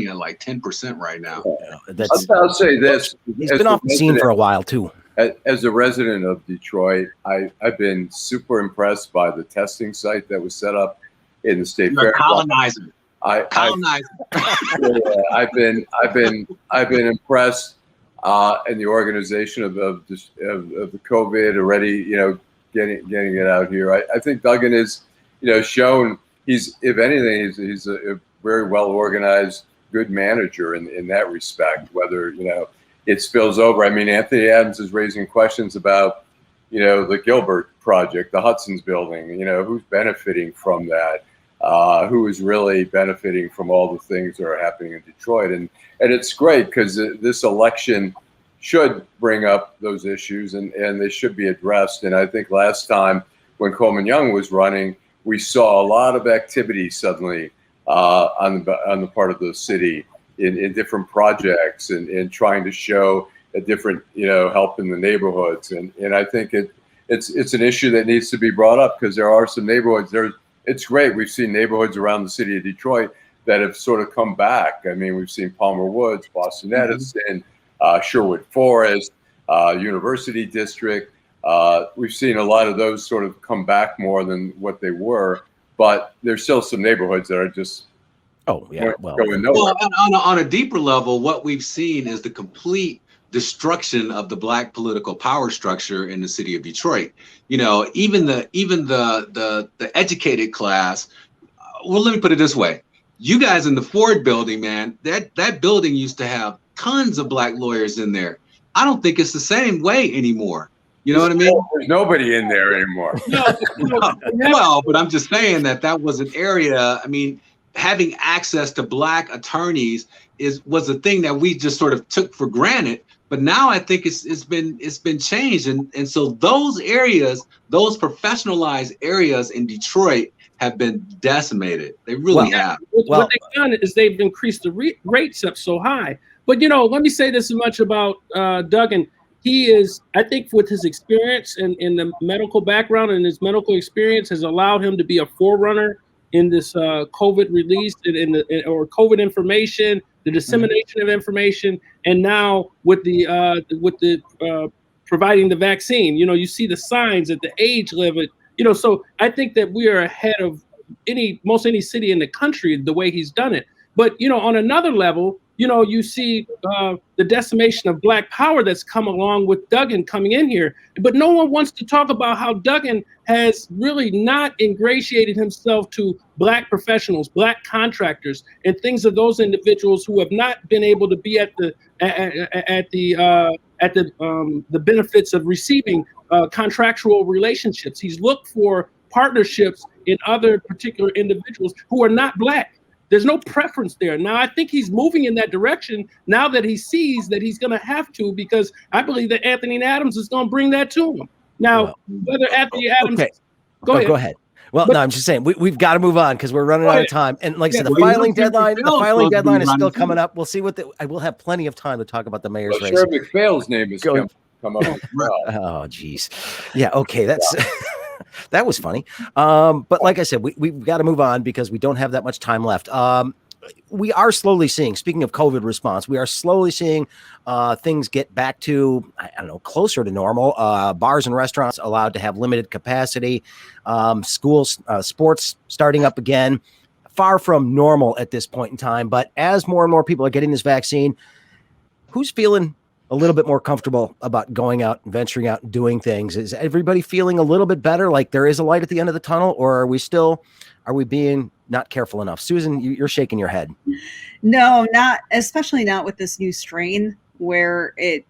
at like 10% right now. I'll say this. He's been off the scene for a while too. As a resident of Detroit, I've been super impressed by the testing site that was set up in the state fair. Colonizer. I've been impressed in the organization of the COVID already. Getting it out here. I think Duggan is, shown he's a very well organized, good manager in that respect. Whether it spills over. I mean, Anthony Adams is raising questions about, the Gilbert project, the Hudson's building. Who's benefiting from that? Who is really benefiting from all the things that are happening in Detroit? And it's great because this election should bring up those issues, and they should be addressed. And I think last time when Coleman Young was running, we saw a lot of activity suddenly on the part of the city in different projects and trying to show a different, help in the neighborhoods. And I think it's an issue that needs to be brought up, because there are some neighborhoods there. It's great. We've seen neighborhoods around the city of Detroit that have sort of come back. I mean, we've seen Palmer Woods, Boston Edison, Sherwood Forest, University District. We've seen a lot of those sort of come back more than what they were, but there's still some neighborhoods that are just going nowhere. On a deeper level, what we've seen is the complete destruction of the Black political power structure in the city of Detroit. Even the educated class. Well, let me put it this way: you guys in the Ford building, man, that building used to have tons of Black lawyers in there. I don't think it's the same way anymore. You know what I mean? There's nobody in there anymore. Well, but I'm just saying that was an area. I mean, having access to Black attorneys was a thing that we just sort of took for granted. But now I think it's been changed, and so those areas, those professionalized areas in Detroit, have been decimated. They really have. What they've done is they've increased the rates up so high. But let me say this much about Duggan. He is, I think, with his experience and the medical background and his medical experience, has allowed him to be a forerunner in this COVID release or COVID information, the dissemination of information, and now with the providing the vaccine. You see the signs at the age limit. So I think that we are ahead of most any city in the country the way he's done it. But on another level, you see the decimation of Black power that's come along with Duggan coming in here. But no one wants to talk about how Duggan has really not ingratiated himself to Black professionals, Black contractors, and things of those individuals who have not been able to be at the benefits of receiving contractual relationships. He's looked for partnerships in other particular individuals who are not Black. There's no preference there. Now, I think he's moving in that direction now that he sees that he's going to have to, because I believe that Anthony Adams is going to bring that to him. Now, whether Anthony Adams... Okay. Go ahead. Well, no, I'm just saying we we've got to move on because we're running out of time. And like I said, the filing deadline is still coming up. We'll see I will have plenty of time to talk about the mayor's race. Sure, McPhail's name is come up as well. Oh, geez. Yeah. Okay. That's... That was funny. But like I said, we've got to move on because we don't have that much time left. We are slowly seeing, speaking of COVID response, we are slowly seeing things get back to, I don't know, closer to normal. Bars and restaurants allowed to have limited capacity. Schools, sports starting up again. Far from normal at this point in time. But as more and more people are getting this vaccine, who's feeling a little bit more comfortable about going out and venturing out and doing things? Is everybody feeling a little bit better, like there is a light at the end of the tunnel, or are we being not careful enough? Susan, you're shaking your head. No, especially not with this new strain, where it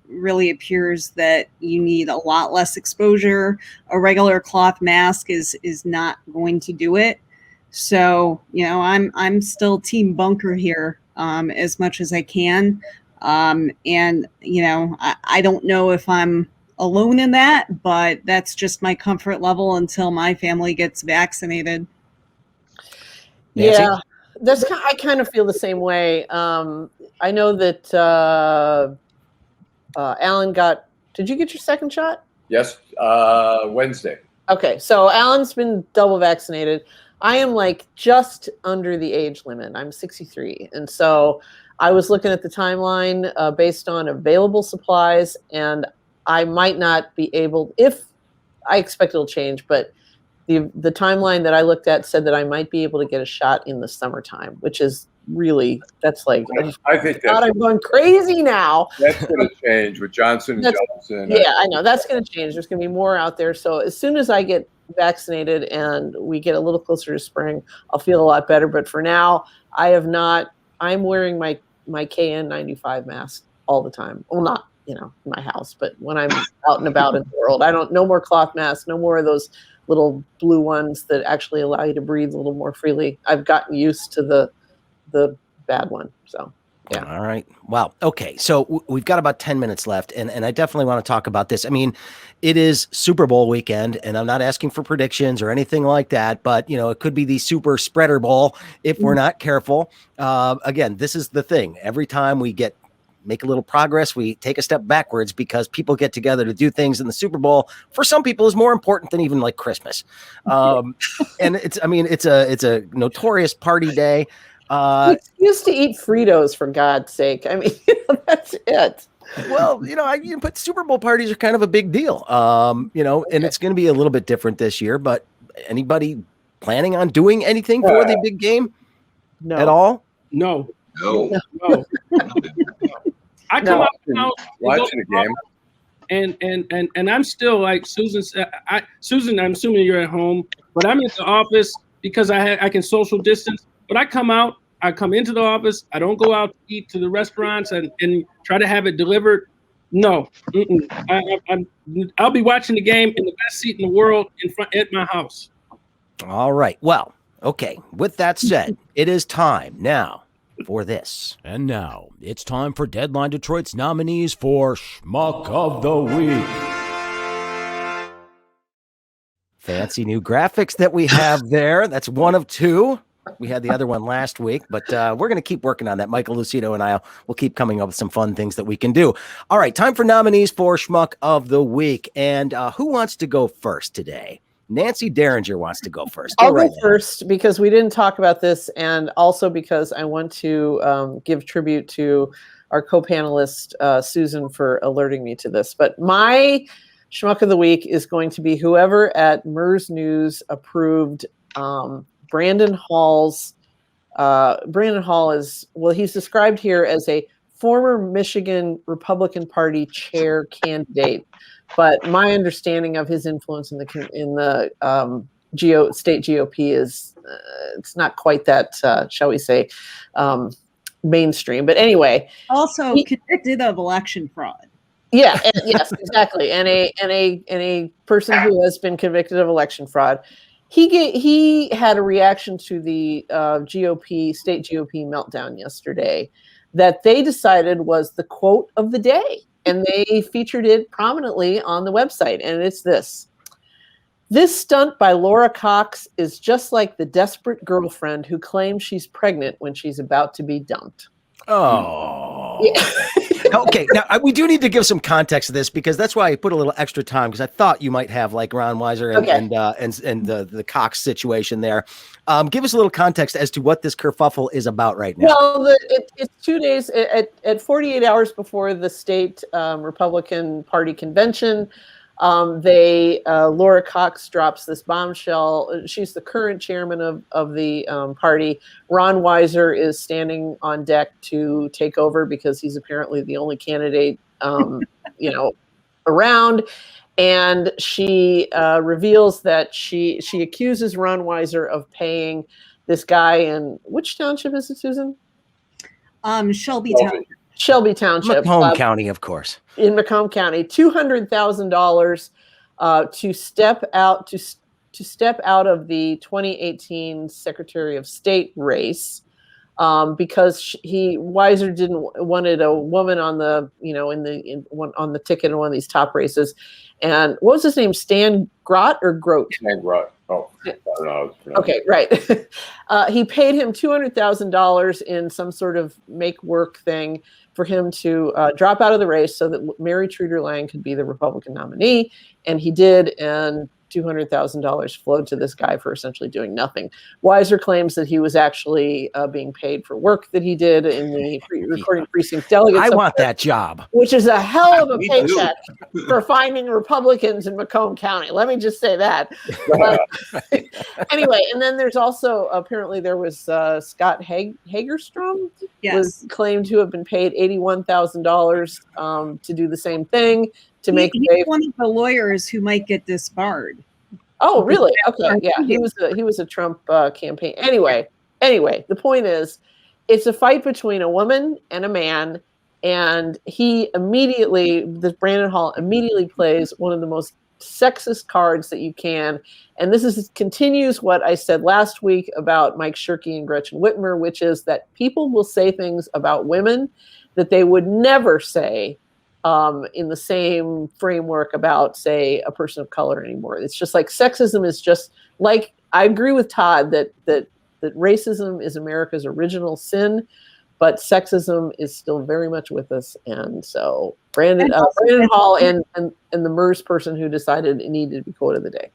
really appears that you need a lot less exposure. A regular cloth mask is not going to do it. So, I'm still team bunker here as much as I can. And I don't know if I'm alone in that, but that's just my comfort level until my family gets vaccinated. Nancy? Yeah, I kind of feel the same way. I know that Allan did you get your second shot? Yes, Wednesday. Okay, so Allan's been double vaccinated. I am just under the age limit. I'm 63. And so I was looking at the timeline based on available supplies, and I might not be able, I expect it'll change, but the timeline that I looked at said that I might be able to get a shot in the summertime, which is really, I think I'm going crazy now. That's going to change with Johnson & Johnson. Yeah, I know. That's going to change. There's going to be more out there. So as soon as I get vaccinated and we get a little closer to spring, I'll feel a lot better. But for now, I'm wearing my KN95 mask all the time. Well, not, in my house, but when I'm out and about in the world, no more cloth masks, no more of those little blue ones that actually allow you to breathe a little more freely. I've gotten used to the bad one. So Yeah. All right. Well, okay. So we've got about 10 minutes left, and I definitely want to talk about this. I mean, it is Super Bowl weekend, and I'm not asking for predictions or anything like that, but, it could be the super spreader bowl if we're not careful. Again, this is the thing. Every time we make a little progress, we take a step backwards because people get together to do things, in the Super Bowl for some people is more important than even like Christmas. And it's a notorious party day. Excuse to eat Fritos, for God's sake. I mean, that's it. Well, but Super Bowl parties are kind of a big deal. And it's going to be a little bit different this year, but anybody planning on doing anything for the big game No. at all? No. No. I come out now Watching a game. and I'm still like Susan said. Susan, I'm assuming you're at home, but I'm in the office because I can social distance. But I come out, I come into the office. I don't go out to eat to the restaurants and try to have it delivered. No, I'll be watching the game in the best seat in the world at my house. All right. Well, okay. With that said, it is time now for this. And now it's time for Deadline Detroit's nominees for Schmuck of the Week. Fancy new graphics that we have there. That's one of two. We had the other one last week, but we're going to keep working on that. Michael Lucido and I will keep coming up with some fun things that we can do. All right, time for nominees for Schmuck of the Week. And who wants to go first today? Nancy Derringer wants to go first. I'll go first because we didn't talk about this, and also because I want to give tribute to our co-panelist, Susan, for alerting me to this. But my Schmuck of the Week is going to be whoever at MERS News approved Brandon Hall's. Brandon Hall is, well, he's described here as a former Michigan Republican Party chair candidate. But my understanding of his influence in the state GOP is it's not quite that, shall we say, mainstream. But anyway, Also convicted of election fraud. Yeah. Yes, exactly. And a person who has been convicted of election fraud. He had a reaction to the state GOP meltdown yesterday that they decided was the quote of the day. And they featured it prominently on the website. And it's this. This stunt by Laura Cox is just like the desperate girlfriend who claims she's pregnant when she's about to be dumped. Oh. Yeah. Okay. Now, we do need to give some context to this because that's why I put a little extra time because I thought you might have like Ron Weiser and the Cox situation there. Give us a little context as to what this kerfuffle is about right now. Well, it's 2 days at 48 hours before the state Republican Party convention. Laura Cox drops this bombshell. She's the current chairman of the party. Ron Weiser is standing on deck to take over because he's apparently the only candidate, around. And she reveals that she accuses Ron Weiser of paying this guy in which township is it, Susan? Shelby Township. Shelby Township, Macomb County, of course. In Macomb County, $200,000 to step out of the 2018 Secretary of State race because Weiser wanted a woman on the on the ticket in one of these top races. And what was his name? Stan Grott or Grote? Stan Grott. Oh, I don't know. Okay, right. He paid him $200,000 in some sort of make work thing for him to drop out of the race so that Mary Truder Lang could be the Republican nominee. And he did, and $200,000 flowed to this guy for essentially doing nothing. Weiser claims that he was actually being paid for work that he did in the recording precinct delegates. I want that job. Which is a hell of a paycheck for finding Republicans in Macomb County. Let me just say that. Anyway, and then there's also, apparently there was Scott Hagerstrom was claimed to have been paid $81,000 to do the same thing. He's one of the lawyers who might get disbarred. Oh, really? Okay, yeah. He was a Trump campaign. Anyway, the point is, it's a fight between a woman and a man, and this Brandon Hall immediately plays one of the most sexist cards that you can. And this continues what I said last week about Mike Shirkey and Gretchen Whitmer, which is that people will say things about women that they would never say in the same framework about, say, a person of color anymore. It's just like sexism is just like, I agree with Todd that racism is America's original sin, but sexism is still very much with us. And so Brandon Hall and the MERS person who decided it needed to be quote of the day.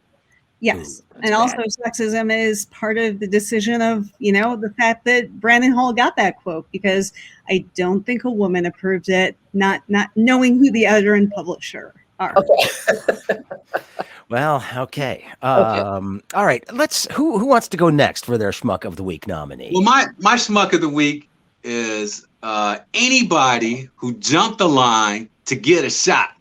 Yes. Ooh, and also sexism is part of the decision of, the fact that Brandon Hall got that quote, because I don't think a woman approved it, not knowing who the editor and publisher are. Okay. Well, okay. All right. Who wants to go next for their Schmuck of the Week nominee? Well, my Schmuck of the Week is anybody who jumped the line to get a shot.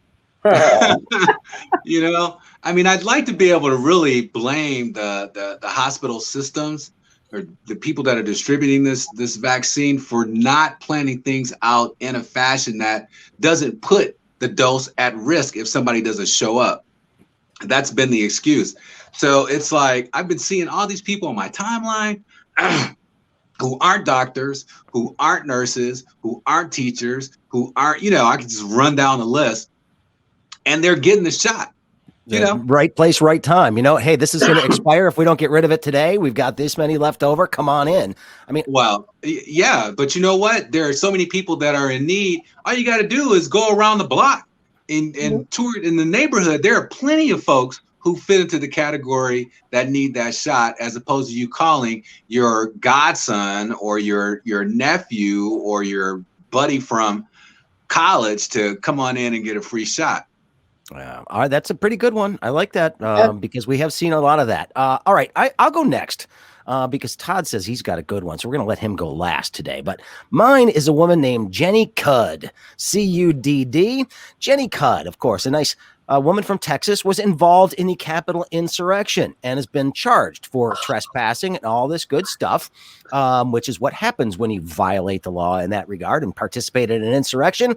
I mean, I'd like to be able to really blame the hospital systems or the people that are distributing this vaccine for not planning things out in a fashion that doesn't put the dose at risk if somebody doesn't show up. That's been the excuse. So it's like I've been seeing all these people on my timeline who aren't doctors, who aren't nurses, who aren't teachers, who aren't, I could just run down the list, and they're getting the shot. Right place, right time. Hey, this is going to expire if we don't get rid of it today. We've got this many left over. Come on in. I mean, well, yeah, but you know what? There are so many people that are in need. All you got to do is go around the block and tour in the neighborhood. There are plenty of folks who fit into the category that need that shot, as opposed to you calling your godson or your nephew or your buddy from college to come on in and get a free shot. all right, that's a pretty good one. I like that because we have seen a lot of that. All right, I'll go next because Todd says he's got a good one, so we're going to let him go last today. But mine is a woman named Jenny Cudd, C-U-D-D. Jenny Cudd, of course, a nice woman from Texas, was involved in the Capitol insurrection and has been charged for trespassing and all this good stuff, which is what happens when you violate the law in that regard and participate in an insurrection.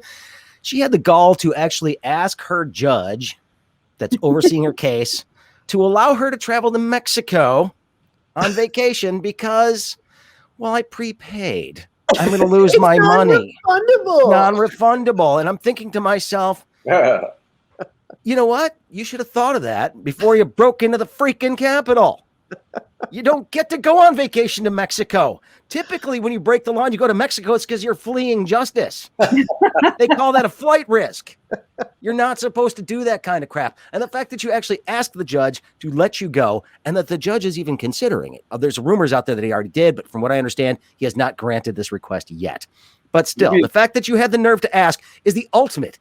She had the gall to actually ask her judge that's overseeing her case to allow her to travel to Mexico on vacation because, well, I prepaid. I'm going to lose my money. Non-refundable. And I'm thinking to myself, you know what? You should have thought of that before you broke into the freaking Capitol. You don't get to go on vacation to Mexico. Typically, when you break the law and you go to Mexico, it's because you're fleeing justice. They call that a flight risk. You're not supposed to do that kind of crap. And the fact that you actually asked the judge to let you go and that the judge is even considering it. There's rumors out there that he already did, but from what I understand, he has not granted this request yet. But still, the fact that you had the nerve to ask is the ultimate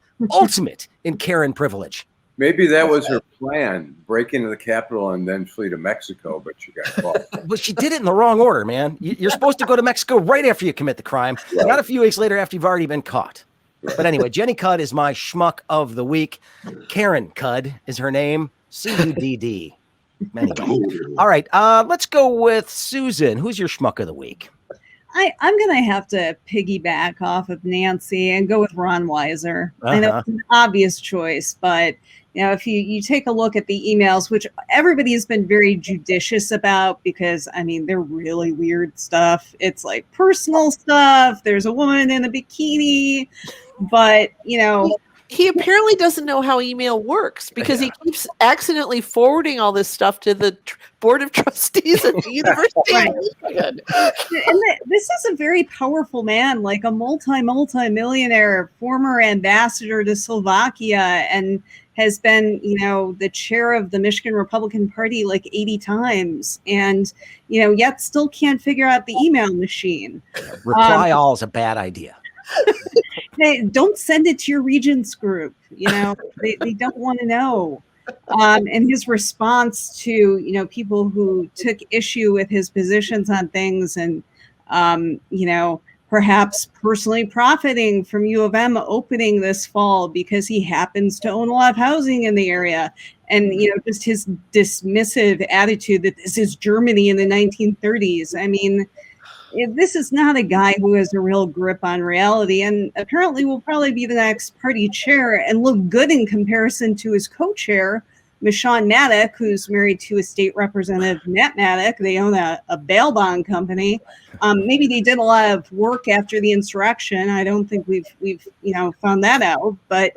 in Karen privilege. Maybe that was her plan, break into the Capitol and then flee to Mexico, but she got caught. But she did it in the wrong order, man. You're supposed to go to Mexico right after you commit the crime, not a few weeks later after you've already been caught. But anyway, Jenny Cudd is my Schmuck of the Week. Karen Cudd is her name, C-U-D-D. Anyway. All right, let's go with Susan. Who's your Schmuck of the Week? I'm going to have to piggyback off of Nancy and go with Ron Weiser. I know it's an obvious choice, but if you take a look at the emails, which everybody has been very judicious about because, I mean, they're really weird stuff. It's like personal stuff. There's a woman in a bikini, but, He apparently doesn't know how email works because he keeps accidentally forwarding all this stuff to the board of trustees at the University of Michigan. And this is a very powerful man, like a multi-millionaire, former ambassador to Slovakia, and has been, the chair of the Michigan Republican Party like 80 times, and, yet still can't figure out the email machine. Reply all is a bad idea. Hey, don't send it to your regents group. They don't want to know. And his response to, people who took issue with his positions on things and, perhaps personally profiting from U of M opening this fall because he happens to own a lot of housing in the area. And, just his dismissive attitude that this is Germany in the 1930s. I mean, this is not a guy who has a real grip on reality and apparently will probably be the next party chair and look good in comparison to his co-chair, Michonne Maddock, who's married to a state representative, Matt Maddock. They own a bail bond company. Maybe they did a lot of work after the insurrection. I don't think we've found that out, but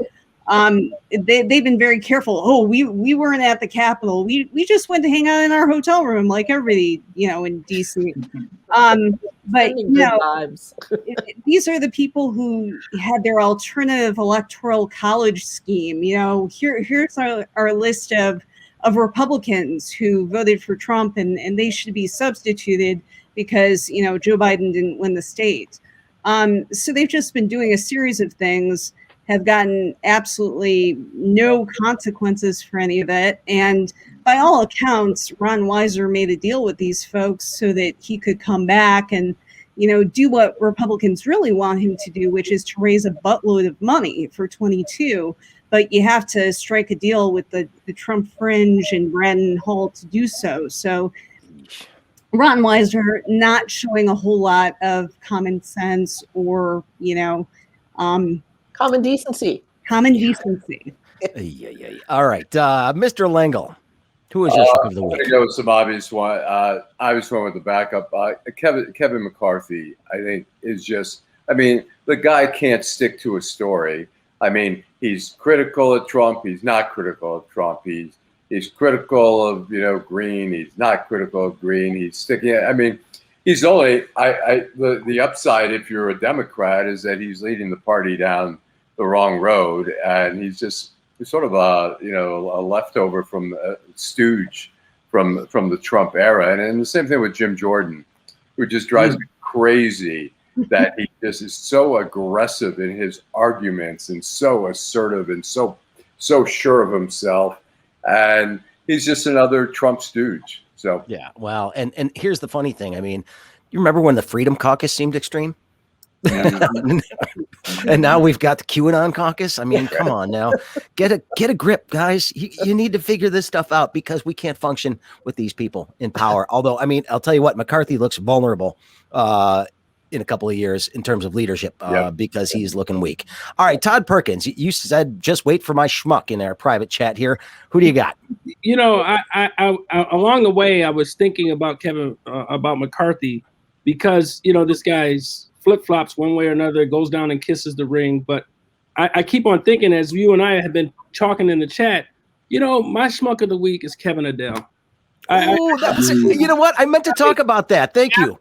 they've been very careful. Oh, we weren't at the Capitol. We just went to hang out in our hotel room like everybody, in DC. But these are the people who had their alternative electoral college scheme. Here's our list of Republicans who voted for Trump, and they should be substituted because Joe Biden didn't win the state. So they've just been doing a series of things, have gotten absolutely no consequences for any of it. And by all accounts, Ron Weiser made a deal with these folks so that he could come back and, do what Republicans really want him to do, which is to raise a buttload of money for 22. But you have to strike a deal with the Trump fringe and Brandon Hall to do so. So Ron Weiser not showing a whole lot of common sense or, common decency. All right. Mr. Lengel, who is your Schmuck of the week? I'm going to go with some obvious one. Obvious one with the backup. Kevin McCarthy, I think, is just, the guy can't stick to a story. He's critical of Trump. He's not critical of Trump. He's critical of, Green. He's not critical of Green. He's sticking. He's only, the upside, if you're a Democrat, is that he's leading the party down the wrong road, and he's sort of a leftover from a stooge from the Trump era. And the same thing with Jim Jordan, who just drives me crazy that he just is so aggressive in his arguments and so assertive and so sure of himself. And he's just another Trump stooge. So yeah, well, and here's the funny thing. You remember when the Freedom Caucus seemed extreme? And now we've got the QAnon caucus. Come on now, get a grip, guys. You need to figure this stuff out because we can't function with these people in power. Although, I'll tell you what, McCarthy looks vulnerable in a couple of years in terms of leadership because he's looking weak. All right, Todd Perkins, you said just wait for my schmuck in our private chat here. Who do you got? I along the way I was thinking about about McCarthy because this guy's flip-flops one way or another, goes down and kisses the ring. But I keep on thinking, as you and I have been talking in the chat, my schmuck of the week is Kevin Adele. You know what? I meant to talk about that. Thank you.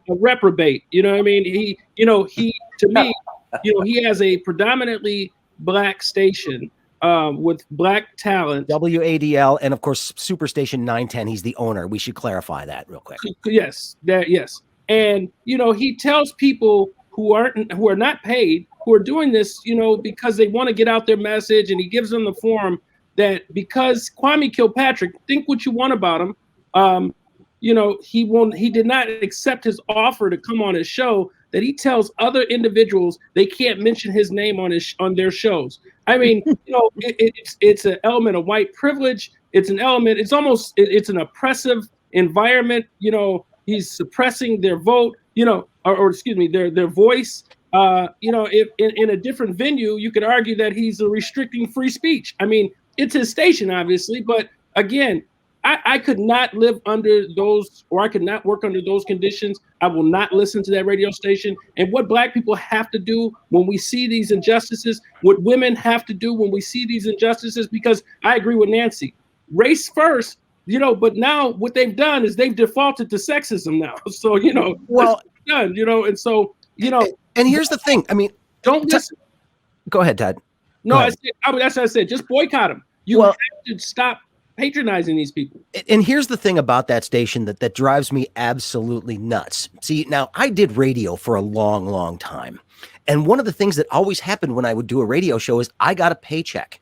A reprobate. He to me, he has a predominantly black station with black talent. WADL, and of course, Superstation 910. He's the owner. We should clarify that real quick. Yes. And he tells people who are not paid, who are doing this, because they want to get out their message, and he gives them the forum that because Kwame Kilpatrick, think what you want about him, he did not accept his offer to come on his show, that he tells other individuals they can't mention his name on their shows. It's an element of white privilege. It's an element. It's an oppressive environment. He's suppressing their vote, or excuse me, their voice. If in a different venue, you could argue that he's restricting free speech. It's his station, obviously, but again, I could not live under those, or I could not work under those conditions. I will not listen to that radio station. And what black people have to do when we see these injustices, what women have to do when we see these injustices, because I agree with Nancy, race first. But now what they've done is they've defaulted to sexism now. So, well, done, and so, and here's the thing. Don't listen. Go ahead, Todd. No, that's what I said. Just boycott them. You have to stop patronizing these people. And here's the thing about that station that drives me absolutely nuts. See, now I did radio for a long, long time. And one of the things that always happened when I would do a radio show is I got a paycheck.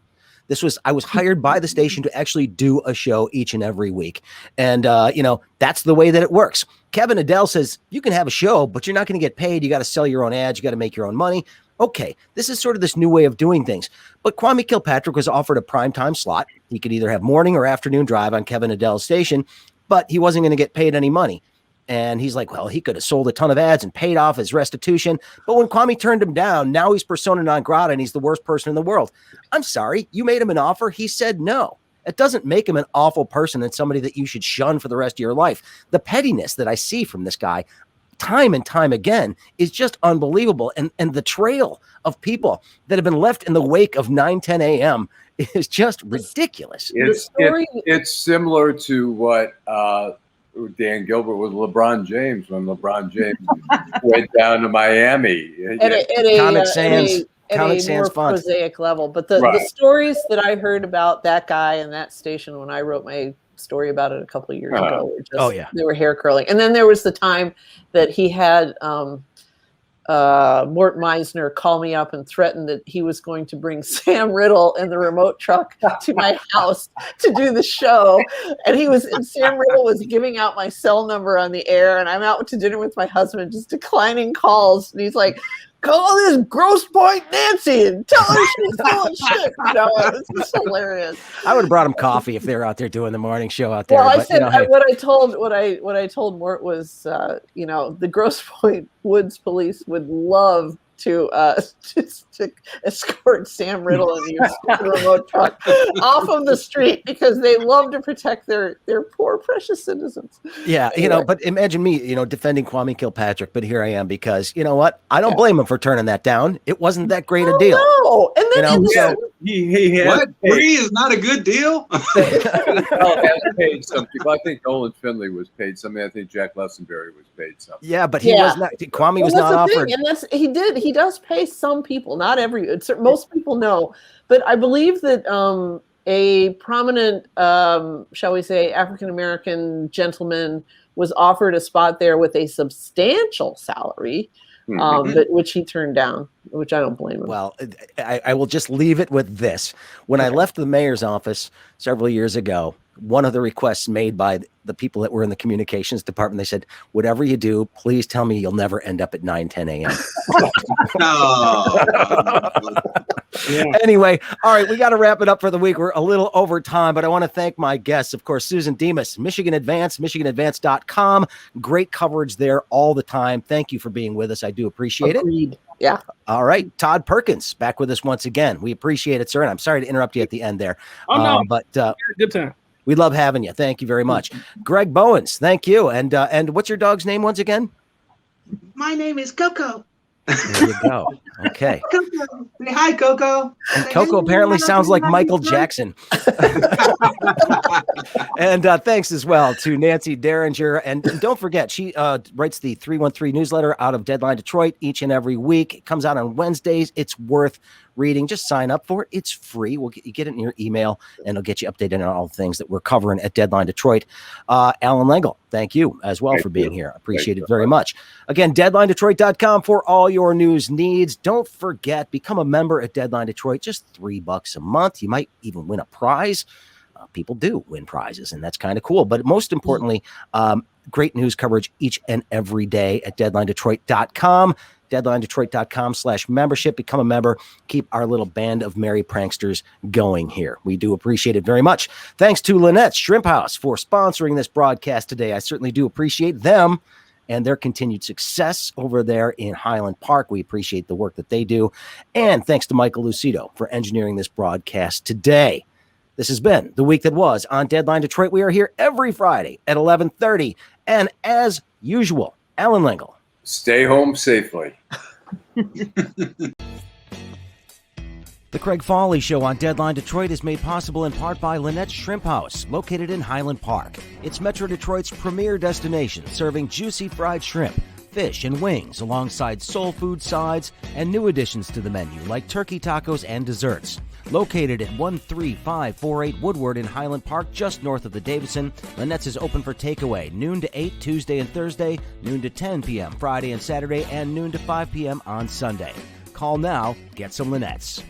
I was hired by the station to actually do a show each and every week. And, that's the way that it works. Kevin Adele says you can have a show, but you're not going to get paid. You got to sell your own ads. You got to make your own money. Okay, this is sort of this new way of doing things. But Kwame Kilpatrick was offered a primetime slot. He could either have morning or afternoon drive on Kevin Adele's station, but he wasn't going to get paid any money. And he's like, well, he could have sold a ton of ads and paid off his restitution. But when Kwame turned him down, now he's persona non grata and he's the worst person in the world. I'm sorry. You made him an offer. He said no. It doesn't make him an awful person and somebody that you should shun for the rest of your life. The pettiness that I see from this guy time and time again is just unbelievable. And the trail of people that have been left in the wake of 9:10 a.m. is just ridiculous. It's similar to what Dan Gilbert with LeBron James when LeBron James went down to Miami. At a more fun. prosaic level. But the stories that I heard about that guy and that station when I wrote my story about it a couple of years ago were just, they were hair curling. And then there was the time that he had Mort Meisner call me up and threaten that he was going to bring Sam Riddle in the remote truck to my house to do the show. And Sam Riddle was giving out my cell number on the air, and I'm out to dinner with my husband, just declining calls. And he's like, call this Grosse Point Nancy and tell her she's full of shit. It's just hilarious. I would have brought him coffee if they were out there doing the morning show out there. Well, I said what I told Mort was, the Grosse Point Woods police would love to escort Sam Riddle in the remote truck off of the street because they love to protect their poor precious citizens. Yeah, but imagine me, defending Kwame Kilpatrick, but here I am because you know what? I don't blame him for turning that down. It wasn't that great a deal. No, and then he what? Free is not a good deal. Paid some people. I think Olin Finley was paid something. I think Jack Lessenberry was paid something. Yeah, but he was not. Kwame was not offered. And he does pay some people, not most people know, but I believe that a prominent, shall we say, African-American gentleman was offered a spot there with a substantial salary, which he turned down, which I don't blame him. Well, I will just leave it with this. When I left the mayor's office several years ago, one of the requests made by the people that were in the communications department, they said, whatever you do, please tell me you'll never end up at 9:10 a.m. Yeah. Anyway, all right, we got to wrap it up for the week. We're a little over time, but I want to thank my guests, of course, Susan Demas, Michigan Advance, michiganadvance.com. Great coverage there all the time. Thank you for being with us. I do appreciate it. Yeah. All right. Todd Perkins back with us once again. We appreciate it, sir. And I'm sorry to interrupt you at the end there. Oh, no. But good time. We love having you. Thank you very much. Greg Bowens, thank you. And what's your dog's name once again? My name is Coco. There you go. Okay. Coco. Say hi, Coco. And Coco apparently sounds like Michael Jackson. And thanks as well to Nancy Derringer. And don't forget, she writes the 313 newsletter out of Deadline Detroit each and every week. It comes out on Wednesdays. It's worth reading. Just sign up for it. It's free. You get it in your email, and it'll get you updated on all the things that we're covering at Deadline Detroit. Allan Lengel, thank you as well for being here. Appreciate it very much. Again, deadlinedetroit.com for all your news needs. Don't forget, become a member at Deadline Detroit. Just $3 a month. You might even win a prize. People do win prizes, and that's kind of cool. But most importantly, great news coverage each and every day at deadlinedetroit.com. deadlinedetroit.com/membership. Become a member. Keep our little band of merry pranksters going here. We do appreciate it very much. Thanks to Lynette's Shrimp House for sponsoring this broadcast today. I certainly do appreciate them and their continued success over there in Highland Park. We appreciate the work that they do. And thanks to Michael Lucido for engineering this broadcast today. This has been The Week That Was on Deadline Detroit. We are here every Friday at 11:30. And as usual, Allan Lengel. Stay home safely. The Craig Fahle Show on Deadline Detroit is made possible in part by Lynette's Shrimp House, located in Highland Park. It's Metro Detroit's premier destination, serving juicy fried shrimp, fish, and wings, alongside soul food sides and new additions to the menu, like turkey tacos and desserts. Located at 13548 Woodward in Highland Park, just north of the Davidson, Lynette's is open for takeaway, noon to 8 Tuesday and Thursday, noon to 10 p.m. Friday and Saturday, and noon to 5 p.m. on Sunday. Call now, get some Lynette's.